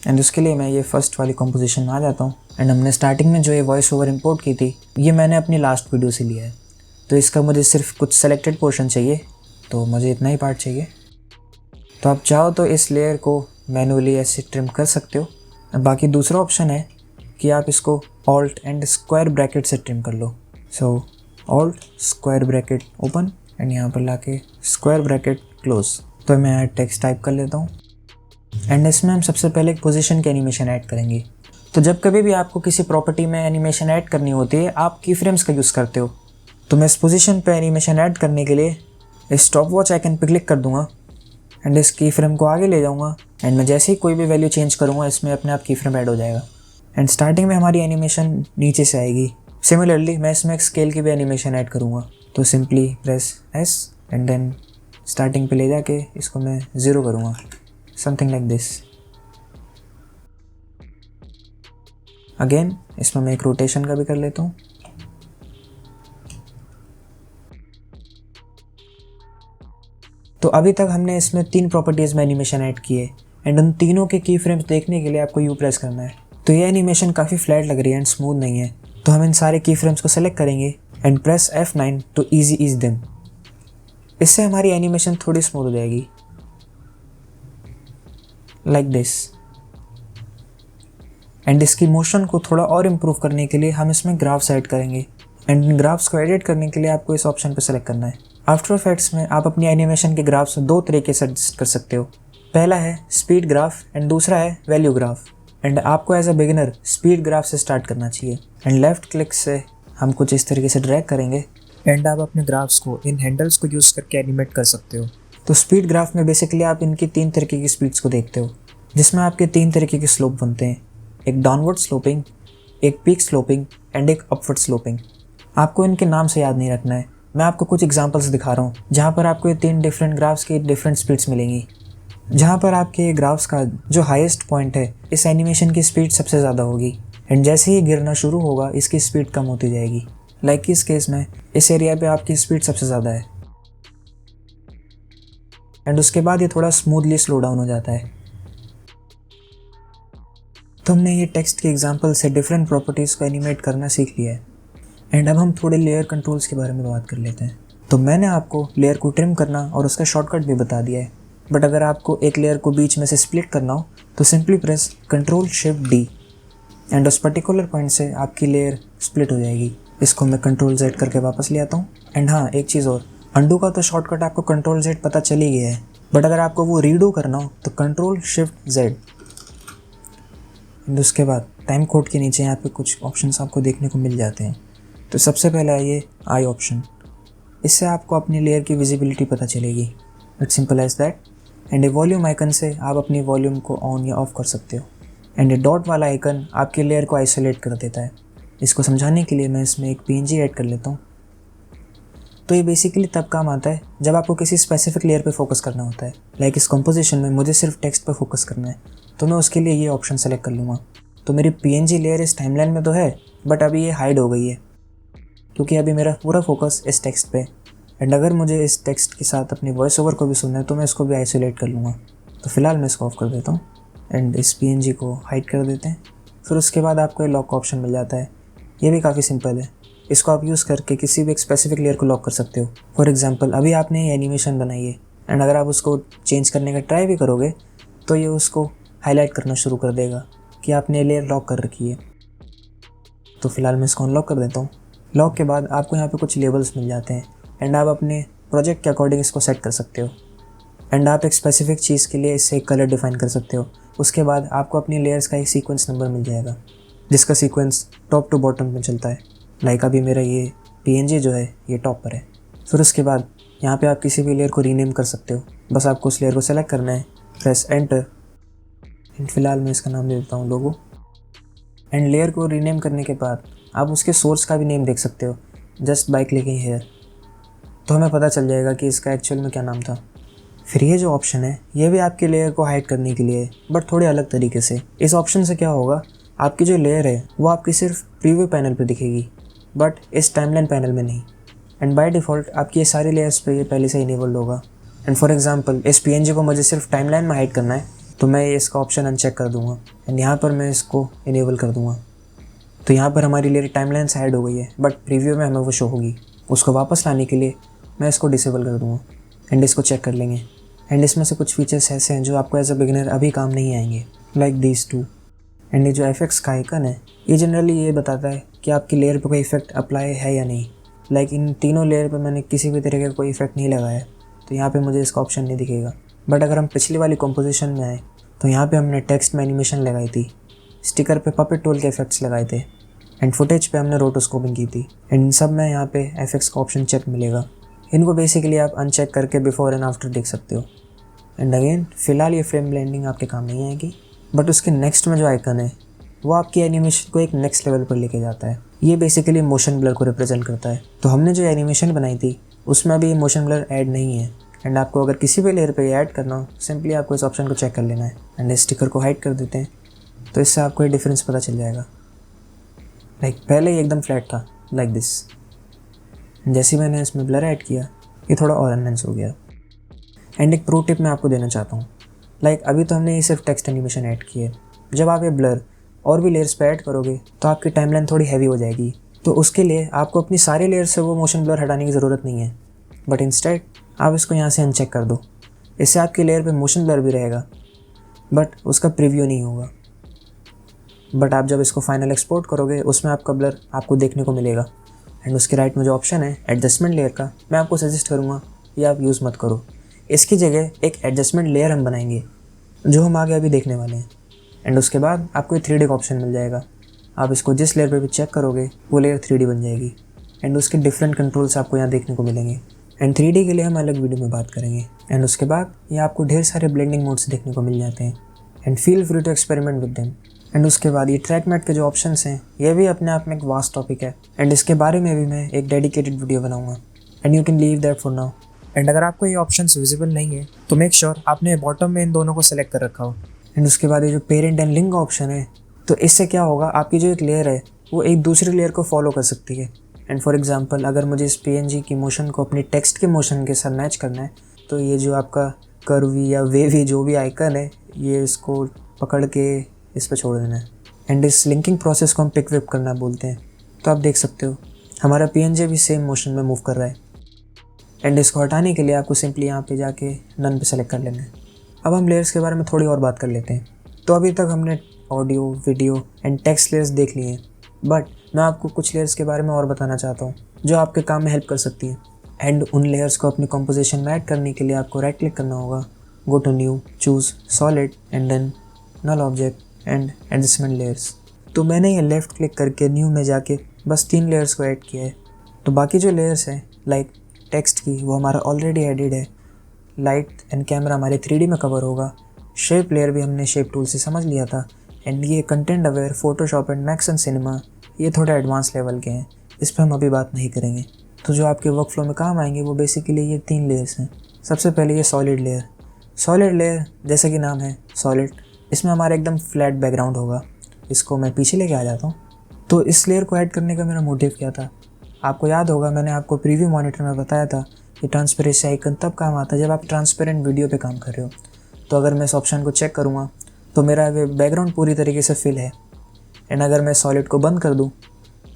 एंड उसके लिए मैं ये फर्स्ट वाली कंपोजिशन में आ जाता हूँ एंड हमने स्टार्टिंग में जो ये वॉइस ओवर इंपोर्ट की थी ये मैंने अपनी लास्ट वीडियो से लिया है। तो इसका मुझे सिर्फ कुछ सेलेक्टेड पोर्शन चाहिए, तो मुझे इतना ही पार्ट चाहिए। तो आप चाहो तो इस लेयर को मैनुअली ऐसे ट्रिम कर सकते हो। बाकी दूसरा ऑप्शन है कि आप इसको ऑल्ट एंड स्क्वायर ब्रैकेट से ट्रिम कर लो। So alt square bracket open and यहाँ पर लाके स्क्वायर ब्रैकेट क्लोज। तो मैं यहाँ टेक्स्ट टाइप कर लेता हूँ एंड इसमें हम सबसे पहले एक पोजीशन की एनिमेशन ऐड करेंगे। तो जब कभी भी आपको किसी प्रॉपर्टी में एनिमेशन ऐड करनी होती है आप की फ्रेम्स का यूज़ करते हो। तो मैं इस पोजीशन पे एनिमेशन ऐड करने के लिए इस स्टॉप वॉच आइकन पे क्लिक कर दूंगा एंड इस की फ्रेम को आगे ले जाऊंगा एंड मैं जैसे ही कोई भी वैल्यू चेंज करूंगा इसमें अपने आप की फ्रेम ऐड हो जाएगा एंड स्टार्टिंग में हमारी एनिमेशन नीचे से आएगी। सिमिलरली मैं इसमें एक स्केल की भी एनिमेशन ऐड करूंगा। तो simply press S and then starting पे ले जाके इसको मैं 0 करूंगा, समथिंग लाइक दिस। अगेन इसमें मैं एक रोटेशन का भी कर लेता हूँ। तो अभी तक हमने इसमें 3 प्रॉपर्टीज़ में एनिमेशन ऐड किए एंड उन तीनों के की फ्रेम्स देखने के लिए आपको U प्रेस करना है। तो ये एनिमेशन काफ़ी फ्लैट लग रही है एंड स्मूथ नहीं है, तो हम इन सारे की फ्रेम्स को सेलेक्ट करेंगे and press F9 to easy ease them. इससे हमारी एनिमेशन थोड़ी स्मूथ हो जाएगी, लाइक दिस। एंड इसकी मोशन को थोड़ा और इम्प्रूव करने के लिए हम इसमें ग्राफ्स ऐड करेंगे एंड इन ग्राफ्स को एडिट करने के लिए आपको इस ऑप्शन पर सेलेक्ट करना है। आफ्टर इफेक्ट्स में आप अपनी एनिमेशन के ग्राफ्स 2 तरीके से एडजस्ट कर सकते हो। पहला है स्पीड ग्राफ एंड दूसरा है वैल्यू ग्राफ। एंड आपको as a beginner speed graph से स्टार्ट करना चाहिए एंड लेफ्ट क्लिक से हम कुछ इस तरीके से ड्रैग करेंगे एंड आप अपने ग्राफ्स को इन हैंडल्स को यूज़ करके एनिमेट कर सकते हो। तो स्पीड ग्राफ में बेसिकली आप इनकी 3 तरीके की स्पीड्स को देखते हो, जिसमें आपके 3 तरीके के स्लोप बनते हैं, एक डाउनवर्ड स्लोपिंग, एक पीक स्लोपिंग एंड एक अपवर्ड स्लोपिंग। आपको इनके नाम से याद नहीं रखना है, मैं आपको कुछ एग्जांपल्स दिखा रहा हूँ जहाँ पर आपको ये 3 डिफरेंट ग्राफ्स की डिफरेंट स्पीड्स मिलेंगी। जहाँ पर आपके ग्राफ्स का जो हाईएस्ट पॉइंट है इस एनिमेशन की स्पीड सबसे ज़्यादा होगी एंड जैसे ही गिरना शुरू होगा इसकी स्पीड कम होती जाएगी। लाइक इस केस में इस एरिया पे आपकी स्पीड सबसे ज़्यादा है एंड उसके बाद ये थोड़ा स्मूथली स्लो डाउन हो जाता है। तो हमने ये टेक्स्ट के एग्जांपल से डिफरेंट प्रॉपर्टीज़ को एनिमेट करना सीख लिया है एंड अब हम थोड़े लेयर कंट्रोल्स के बारे में बात कर लेते हैं। तो मैंने आपको लेयर को ट्रिम करना और उसका शॉर्टकट भी बता दिया है, बट अगर आपको एक लेयर को बीच में से स्प्लिट करना हो तो सिंपली प्रेस Ctrl+Shift+D एंड उस पर्टिकुलर पॉइंट से आपकी लेयर स्प्लिट हो जाएगी। इसको मैं Ctrl+Z करके वापस ले आता हूँ। एंड हाँ, एक चीज़ और, अंडू का तो शॉर्टकट आपको Ctrl+Z पता चल ही गया है, बट अगर आपको वो रीडू करना हो तो Ctrl+Shift+Z एंड उसके बाद टाइम कोड के नीचे यहाँ पे कुछ ऑप्शंस आपको देखने को मिल जाते हैं। तो सबसे पहला है ये आई ऑप्शन, इससे आपको अपनी लेयर की विजिबिलिटी पता चलेगी। It's simple as that. And ये वॉल्यूम आइकन से आप अपनी वॉल्यूम को ऑन या ऑफ कर सकते हो एंड ये डॉट वाला आइकन आपकी लेयर को आइसोलेट कर देता है। इसको समझाने के लिए मैं इसमें एक PNG ऐड कर लेता हूँ। तो ये बेसिकली तब काम आता है जब आपको किसी स्पेसिफिक लेयर पे फोकस करना होता है। लाइक इस कंपोजिशन में मुझे सिर्फ टेक्स्ट पे फोकस करना है, तो मैं उसके लिए ये ऑप्शन सेलेक्ट कर लूँगा। तो मेरी PNG लेयर इस टाइमलाइन में तो है, बट अभी ये हाइड हो गई है क्योंकि अभी मेरा पूरा फोकस इस टेक्स्ट पे। एंड अगर मुझे इस टेक्स्ट के साथ अपनी वॉइस ओवर को भी सुनना है तो मैं इसको भी आइसोलेट कर लूँगा। तो फिलहाल मैं इसको ऑफ कर देता हूँ एंड इस PNG को हाइड कर देते हैं। फिर उसके बाद आपको ये लॉक का ऑप्शन मिल जाता है। ये भी काफ़ी सिंपल है, इसको आप यूज़ करके किसी भी एक स्पेसिफिक लेयर को लॉक कर सकते हो। फॉर एग्जांपल अभी आपने ये एनिमेशन बनाई है एंड अगर आप उसको चेंज करने का ट्राई भी करोगे तो ये उसको हाईलाइट करना शुरू कर देगा कि आपने लेयर लॉक कर रखी है। तो फिलहाल मैं इसको अनलॉक कर देता हूँ। लॉक के बाद आपको यहाँ पे कुछ लेबल्स मिल जाते हैं एंड आप अपने प्रोजेक्ट के अकॉर्डिंग इसको सेट कर सकते हो। एंड आप एक स्पेसिफिक चीज़ के लिए इससे एक कलर डिफाइन कर सकते हो। उसके बाद आपको अपनी लेयर्स का एक सीक्वेंस नंबर मिल जाएगा जिसका सीक्वेंस टॉप टू बॉटम में चलता है। लाइक अभी मेरा ये PNG जो है ये टॉप पर है। फिर उसके बाद यहाँ पे आप किसी भी लेयर को रीनेम कर सकते हो। बस आपको उस लेयर को सेलेक्ट करना है, प्रेस एंटर, एंड फिलहाल मैं इसका नाम दे देता हूँ लोगो। एंड लेयर को रीनेम करने के बाद आप उसके सोर्स का भी नेम देख सकते हो जस्ट बाय क्लिकिंग हेयर, तो हमें पता चल जाएगा कि इसका एक्चुअल में क्या नाम था। फिर ये जो ऑप्शन है ये भी आपकी लेयर को हाइड करने के लिए है, बट थोड़े अलग तरीके से। इस ऑप्शन से क्या होगा, आपकी जो लेयर है वो आपकी सिर्फ प्रीव्यू पैनल पे दिखेगी बट इस टाइमलाइन पैनल में नहीं। एंड बाय डिफ़ॉल्ट आपकी ये सारी लेयर्स पे ये पहले से इनेबल्ड होगा। एंड फॉर एग्जांपल इस PNG को मुझे सिर्फ टाइमलाइन में हाइड करना है, तो मैं ये इसका ऑप्शन अनचेक कर दूंगा एंड यहाँ पर मैं इसको इनेबल कर दूंगा। तो यहाँ पर हमारी लेयर टाइमलाइन से हाइड हो गई है बट प्रीव्यू में हमें वो शो होगी। उसको वापस लाने के लिए मैं इसको डिसेबल कर दूँगा एंड इसको चेक कर लेंगे। एंड इसमें से कुछ फीचर्स ऐसे हैं जो आपको एज अ बिगिनर अभी काम नहीं आएंगे, लाइक दीज टू। एंड ये जो FX का आइकन है ये जनरली ये बताता है कि आपकी लेयर पे कोई इफेक्ट अप्लाई है या नहीं। लाइक इन तीनों लेयर पे मैंने किसी भी तरीके का कोई इफेक्ट नहीं लगाया है, तो यहाँ पे मुझे इसका ऑप्शन नहीं दिखेगा। बट अगर हम पिछली वाली कंपोजिशन में आए तो यहाँ पे हमने टेक्स्ट में एनिमेशन लगाई थी, स्टिकर पे पपेट टूल के इफेक्ट्स लगाए थे, एंड फुटेज पे हमने रोटोस्कोपिंग की थी। एंड इन सब में यहाँ पे FX का ऑप्शन चेक मिलेगा। इनको बेसिकली आप अनचेक करके बिफोर एंड आफ्टर देख सकते हो। एंड अगेन फ़िलहाल ये फ्रेम ब्लेंडिंग आपके काम नहीं आएगी, बट उसके नेक्स्ट में जो आइकन है वो आपकी एनिमेशन को एक नेक्स्ट लेवल पर लेके जाता है। ये बेसिकली मोशन ब्लर को रिप्रेजेंट करता है। तो हमने जो एनिमेशन बनाई थी उसमें अभी मोशन ब्लर ऐड नहीं है। एंड आपको अगर किसी भी लेयर पे ऐड करना हो, सिंपली आपको इस ऑप्शन को चेक कर लेना है एंड इस स्टिकर को हाइड कर देते हैं, तो इससे आपको ये डिफरेंस पता चल जाएगा। लाइक पहले ये एकदम फ्लैट था लाइक दिस, जैसे मैंने इसमें ब्लर ऐड किया ये थोड़ा और एनहेंस हो गया। एंड एक प्रो टिप मैं आपको देना चाहता हूँ, लाइक अभी तो हमने ये सिर्फ टेक्स्ट एनिमेशन ऐड की है। जब आप ये ब्लर और भी लेयर्स पे ऐड करोगे तो आपकी टाइमलाइन थोड़ी हैवी हो जाएगी, तो उसके लिए आपको अपनी सारी लेयर से वो मोशन ब्लर हटाने की ज़रूरत नहीं है, बट इंस्टेड आप इसको यहाँ से अनचेक कर दो। इससे आपकी लेयर पे मोशन ब्लर भी रहेगा बट उसका प्रीव्यू नहीं होगा। बट आप जब इसको फाइनल एक्सपोर्ट करोगे उसमें आपका ब्लर आपको देखने को मिलेगा। एंड उसके राइट में जो ऑप्शन है एडजस्टमेंट लेयर का, मैं आपको सजेस्ट करूँगा ये आप यूज़ मत करो। इसकी जगह एक एडजस्टमेंट लेयर हम बनाएंगे जो हम आगे अभी देखने वाले हैं। एंड उसके बाद आपको 3D का ऑप्शन मिल जाएगा। आप इसको जिस लेयर पे भी चेक करोगे वो लेयर 3D बन जाएगी। एंड उसके डिफरेंट कंट्रोल्स आपको यहाँ देखने को मिलेंगे। एंड 3D के लिए हम अलग वीडियो में बात करेंगे। एंड उसके बाद ये आपको ढेर सारे ब्लेंडिंग मोड्स देखने को मिल जाते हैं। And feel free to experiment with them. And उसके बाद ये ट्रैक मैट के जो ऑप्शंस हैं ये भी अपने आप में एक वास्ट टॉपिक है एंड इसके बारे में भी मैं एक डेडिकेटेड वीडियो बनाऊंगा। And you can leave that for now. And अगर आपको ये ऑप्शंस विजिबल नहीं है तो मेक श्योर आपने बॉटम में इन दोनों को सेलेक्ट कर रखा हो। एंड उसके बाद ये जो पेरेंट एंड लिंक का ऑप्शन है, तो इससे क्या होगा, आपकी जो एक लेयर है वो एक दूसरी लेयर को फॉलो कर सकती है। एंड फॉर एग्जांपल अगर मुझे इस PNG की मोशन को अपनी टेक्स्ट के मोशन के साथ मैच करना है तो ये जो आपका कर्वी या वेवी जो भी आइकन है ये इसको पकड़ के इस पर छोड़ देना है। एंड इस लिंकिंग प्रोसेस को हम पिक विप करना बोलते हैं। तो आप देख सकते हो हमारा PNG भी सेम मोशन में मूव कर रहा है। एंड इसको हटाने के लिए आपको सिंपली यहाँ पे जाके नन पे सेलेक्ट कर लेना है। अब हम लेयर्स के बारे में थोड़ी और बात कर लेते हैं। तो अभी तक हमने audio, video and text layers देख लिए हैं, बट मैं आपको कुछ लेयर्स के बारे में और बताना चाहता हूँ जो आपके काम में हेल्प कर सकती हैं। एंड उन लेयर्स को अपनी कंपोजिशन में ऐड करने के लिए आपको राइट क्लिक करना होगा, go to new, choose solid and then null object and adjustment layers. तो मैंने ये लेफ़्ट क्लिक करके न्यू में जाके बस 3 लेयर्स को ऐड किया है। तो बाकी जो लेयर्स हैं लाइक टेक्स्ट की वो हमारा ऑलरेडी एडिड है। लाइट एंड कैमरा हमारे 3D में कवर होगा। शेप लेयर भी हमने शेप टूल से समझ लिया था। एंड ये content aware, Photoshop and max and cinema ये थोड़े एडवांस लेवल के हैं, इस पर हम अभी बात नहीं करेंगे। तो जो आपके वर्क फ्लो में काम आएंगे वो बेसिकली ये 3 लेयर्स हैं। सबसे पहले ये सॉलिड लेयर। सॉलिड लेयर जैसे कि नाम है सॉलिड, इसमें हमारा एकदम फ्लैट बैकग्राउंड होगा। इसको मैं पीछे लेके आ जाता हूँ। तो इस लेयर को ऐड करने का मेरा मोटिव क्या था, आपको याद होगा मैंने आपको प्रीव्यू मॉनिटर में बताया था कि ट्रांसपेरेंसी आइकन तब काम आता है जब आप ट्रांसपेरेंट वीडियो पे काम कर रहे हो। तो अगर मैं इस ऑप्शन को चेक करूँगा तो मेरा बैकग्राउंड पूरी तरीके से फिल है। एंड अगर मैं सॉलिड को बंद कर दूँ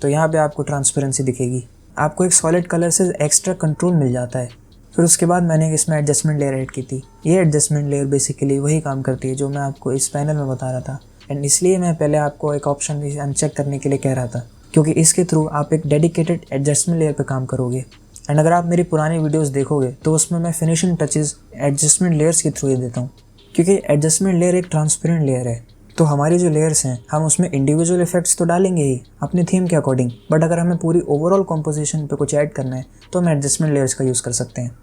तो यहाँ पे आपको ट्रांसपेरेंसी दिखेगी। आपको एक सॉलिड कलर से एक्स्ट्रा कंट्रोल मिल जाता है। फिर उसके बाद मैंने इसमें एडजस्टमेंट लेयर ऐड की थी। ये एडजस्टमेंट लेयर बेसिकली वही काम करती है जो मैं आपको इस पैनल में बता रहा था। एंड इसलिए मैं पहले आपको एक ऑप्शन भी अनचेक करने के लिए कह रहा था, क्योंकि इसके थ्रू आप एक डेडिकेटेड एडजस्टमेंट लेयर पे काम करोगे। एंड अगर आप मेरी पुरानी वीडियोस देखोगे तो उसमें मैं फिनिशिंग टचेस एडजस्टमेंट लेयर्स के थ्रू ही देता हूँ, क्योंकि एडजस्टमेंट लेयर एक ट्रांसपेरेंट लेयर है। तो हमारी जो लेयर्स हैं हम उसमें इंडिविजुअल इफेक्ट्स तो डालेंगे ही अपनी थीम के अकॉर्डिंग, बट अगर हमें पूरी ओवरऑल कॉम्पोजिशन पे कुछ ऐड करना है तो हम एडजस्टमेंट लेयर्स का यूज़ कर सकते हैं।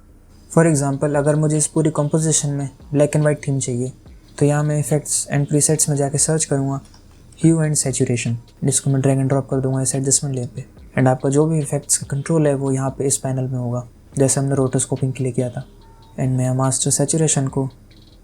फॉर एग्जांपल अगर मुझे इस पूरी कॉम्पोजिशन में ब्लैक एंड वाइट थीम चाहिए तो यहाँ मैं इफेक्ट्स एंड प्रीसेट्स में जाके सर्च करूँगा ह्यू एंड सैचुरेशन, जिसको मैं ड्रैग एंड ड्रॉप कर दूँगा इस एडजस्टमेंट लेयर पे। एंड आपका जो भी इफेक्ट्स का कंट्रोल है वो यहाँ पे इस पैनल में होगा, जैसे हमने रोटोस्कोपिंग के लिए किया था। एंड मैं मास्टर सैचुरेशन को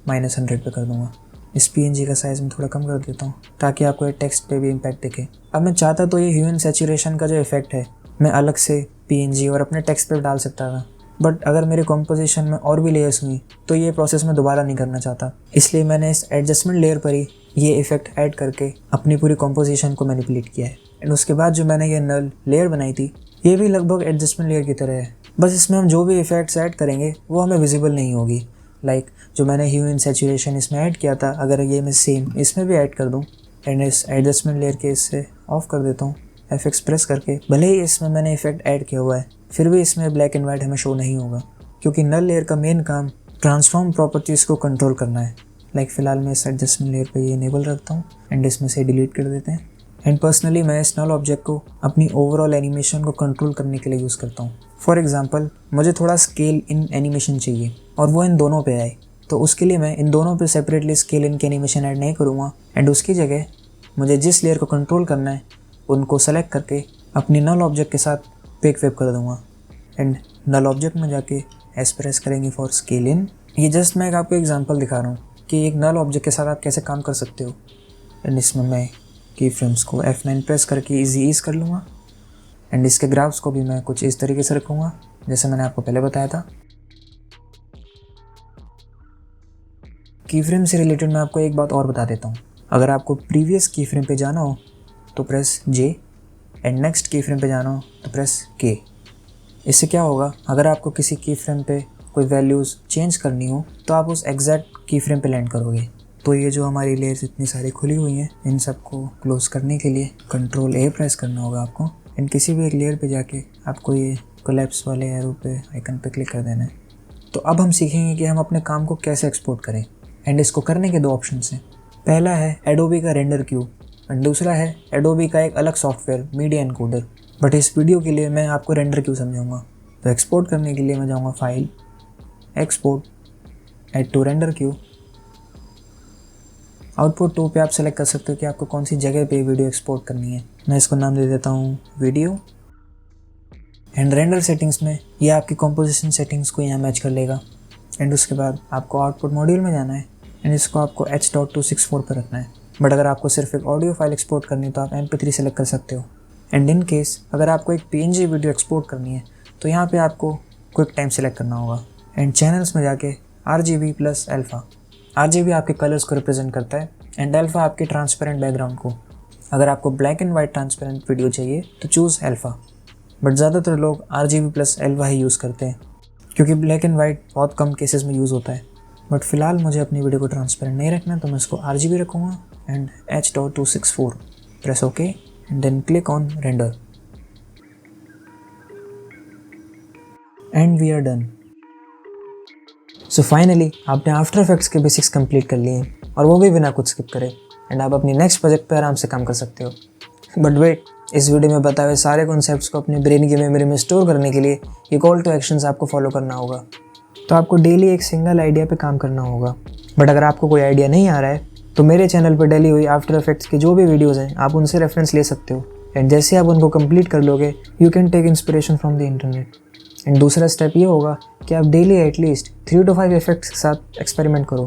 -100 पे कर दूँगा। इस PNG का साइज़ मैं थोड़ा कम कर देता हूँ ताकि आपको ये टेक्स्ट पे भी इम्पैक्ट दिखे। अब मैं चाहता तो ये ह्यू एंड सैचुरेशन का जो इफेक्ट है मैं अलग से PNG और अपने टेक्स्ट पे डाल सकता था, बट अगर मेरे कॉम्पोजिशन में और भी लेयर्स हुई तो ये प्रोसेस मैं दोबारा नहीं करना चाहता, इसलिए मैंने इस एडजस्टमेंट लेयर पर ही ये इफेक्ट ऐड करके अपनी पूरी कॉम्पोजिशन को मैनिपुलेट किया है। एंड उसके बाद जो मैंने ये नल लेयर बनाई थी ये भी लगभग एडजस्टमेंट लेयर की तरह है, बस इसमें हम जो भी इफेक्ट्स ऐड करेंगे वो हमें विजिबल नहीं होगी। लाइक जो मैंने ह्यू एंड सैचुरेशन इसमें ऐड किया था, अगर ये मैं सेम इसमें भी ऐड कर दूँ एंड इस एडजस्टमेंट लेयर के इससे ऑफ कर देता हूँ FX प्रेस करके, भले ही इसमें मैंने इफेक्ट ऐड किया हुआ है फिर भी इसमें ब्लैक एंड वाइट हमें शो नहीं होगा, क्योंकि नल लेयर का मेन काम ट्रांसफॉर्म प्रॉपर्टीज़ को कंट्रोल करना है। लाइक फ़िलहाल मैं इस एडजस्टमेंट लेयर पे ये इनेबल रखता हूँ एंड इसमें से डिलीट कर देते हैं। एंड पर्सनली मैं इस नल ऑब्जेक्ट को अपनी ओवरऑल एनिमेशन को कंट्रोल करने के लिए यूज़ करता हूँ। फॉर एग्जांपल मुझे थोड़ा स्केल इन एनिमेशन चाहिए और वो इन दोनों पे आए, तो उसके लिए मैं इन दोनों पे सेपरेटली स्केल इन की एनिमेशन ऐड नहीं करूँगा एंड उसकी जगह मुझे जिस लेयर को कंट्रोल करना है उनको सेलेक्ट करके अपनी नल ऑब्जेक्ट के साथ पिक वेप कर दूँगा एंड नल ऑब्जेक्ट में जाके एस प्रेस करेंगे फॉर स्केल इन। ये जस्ट मैं आपको एग्जांपल दिखा रहा हूँ कि एक नल ऑब्जेक्ट के साथ आप कैसे काम कर सकते हो। एंड इसमें मैं की फ्रेम्स को F9 प्रेस करके ईज कर लूँगा एंड इसके ग्राफ्स को भी मैं कुछ इस तरीके से रखूँगा जैसे मैंने आपको पहले बताया था। की फ्रेम से रिलेटेड मैं आपको एक बात और बता देता हूँ, अगर आपको प्रीवियस की फ्रेम पे जाना हो तो प्रेस J एंड नेक्स्ट की फ्रेम पे जाना हो तो प्रेस K। इससे क्या होगा, अगर आपको किसी की फ्रेम पे कोई वैल्यूज़ चेंज करनी हो तो आप उस एग्जैक्ट की फ्रेम पे लैंड करोगे। तो ये जो हमारी लेयर्स इतनी सारी खुली हुई हैं इन सबको क्लोज़ करने के लिए Ctrl A प्रेस करना होगा आपको एंड किसी भी एक लेयर पे जाके आपको ये कोलैप्स वाले एरो पे आइकन पे क्लिक कर देना है। तो अब हम सीखेंगे कि हम अपने काम को कैसे एक्सपोर्ट करें एंड इसको करने के 2 ऑप्शंस हैं। पहला है एडोबी का रेंडर क्यूब एंड दूसरा है एडोबी का एक अलग सॉफ्टवेयर मीडिया एनकोडर, बट इस वीडियो के लिए मैं आपको रेंडर क्यूब समझाऊंगा। तो एक्सपोर्ट करने के लिए मैं जाऊंगा file, export, add to render queue. Output 2 पे आप सेलेक्ट कर सकते हो कि आपको कौन सी जगह पे वीडियो एक्सपोर्ट करनी है। मैं इसको नाम दे देता हूँ वीडियो एंड रेंडर सेटिंग्स में ये आपकी कॉम्पोजिशन सेटिंग्स को यहाँ मैच कर लेगा एंड उसके बाद आपको आउटपुट मॉड्यूल में जाना है एंड इसको आपको H.264 पर रखना है। बट अगर आपको सिर्फ एक ऑडियो फाइल एक्सपोर्ट करनी है तो आप MP3 सेलेक्ट कर सकते हो। एंड इन केस अगर आपको एक PNG वीडियो एक्सपोर्ट करनी है तो यहाँ पे आपको क्विक टाइम सेलेक्ट करना होगा एंड चैनल्स में जाके RGB प्लस अल्फ़ा। RGB आपके कलर्स को रिप्रेजेंट करता है एंड अल्फ़ा आपके ट्रांसपेरेंट बैकग्राउंड को। अगर आपको black and white transparent video चाहिए तो चूज़ अल्फ़ा, बट ज़्यादातर लोग RGB प्लस अल्फ़ा ही यूज़ करते हैं क्योंकि ब्लैक एंड वाइट बहुत कम केसेस में यूज़ होता है। बट फिलहाल मुझे अपनी वीडियो को ट्रांसपेरेंट नहीं रखना तो मैं इसको RGB रखूँगा and H.264 press okay and then click on render and we are done. So finally आपने आफ्टर इफेक्ट्स के बेसिक्स कंप्लीट कर लिए हैं और वो भी बिना कुछ स्किप करे एंड आप अपनी नेक्स्ट प्रोजेक्ट पे आराम से काम कर सकते हो। बट वेट, इस वीडियो में बताए हुए सारे कॉन्सेप्ट्स को अपने ब्रेन की मेमोरी में स्टोर करने के लिए ये कॉल टू एक्शंस आपको फॉलो करना होगा। तो आपको डेली एक सिंगल आइडिया पे काम करना होगा। बट अगर आपको कोई आइडिया नहीं आ रहा है तो मेरे चैनल पर डेली हुई आफ्टर इफेक्ट्स की जो भी वीडियोज़ हैं आप उनसे रेफरेंस ले सकते हो एंड जैसे आप उनको कंप्लीट कर लोगे you can take inspiration from the internet. And दूसरा स्टेप ये होगा कि आप डेली एटलीस्ट 3 to 5 इफेक्ट्स के साथ एक्सपेरिमेंट करो,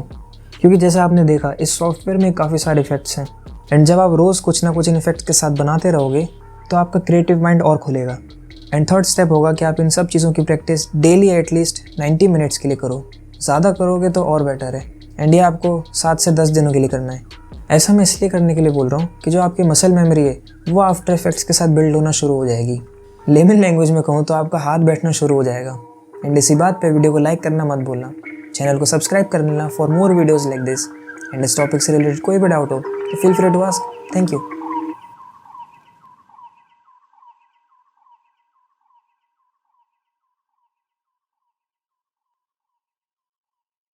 क्योंकि जैसा आपने देखा इस सॉफ्टवेयर में काफ़ी सारे इफेक्ट्स हैं एंड जब आप रोज़ कुछ ना कुछ इन इफेक्ट्स के साथ बनाते रहोगे तो आपका क्रिएटिव माइंड और खुलेगा। एंड थर्ड स्टेप होगा कि आप इन सब चीज़ों की प्रैक्टिस डेली एटलीस्ट 90 मिनट्स के लिए करो। ज़्यादा करोगे तो और बेटर है एंड ये आपको 7 से 10 दिनों के लिए करना है। ऐसा मैं इसलिए करने के लिए बोल रहा हूँ कि जो आपकी मसल मेमोरी है वो आफ्टर इफेक्ट्स के साथ बिल्ड होना शुरू हो जाएगी। लेमन लैंग्वेज में कहूँ तो आपका हाथ बैठना शुरू हो जाएगा। एंड इसी बात पे वीडियो को लाइक करना मत भूलना, चैनल को सब्सक्राइब कर लेना for more videos like this. And इस टॉपिक से रिलेटेड कोई भी डाउट हो तो feel free to ask. Thank you.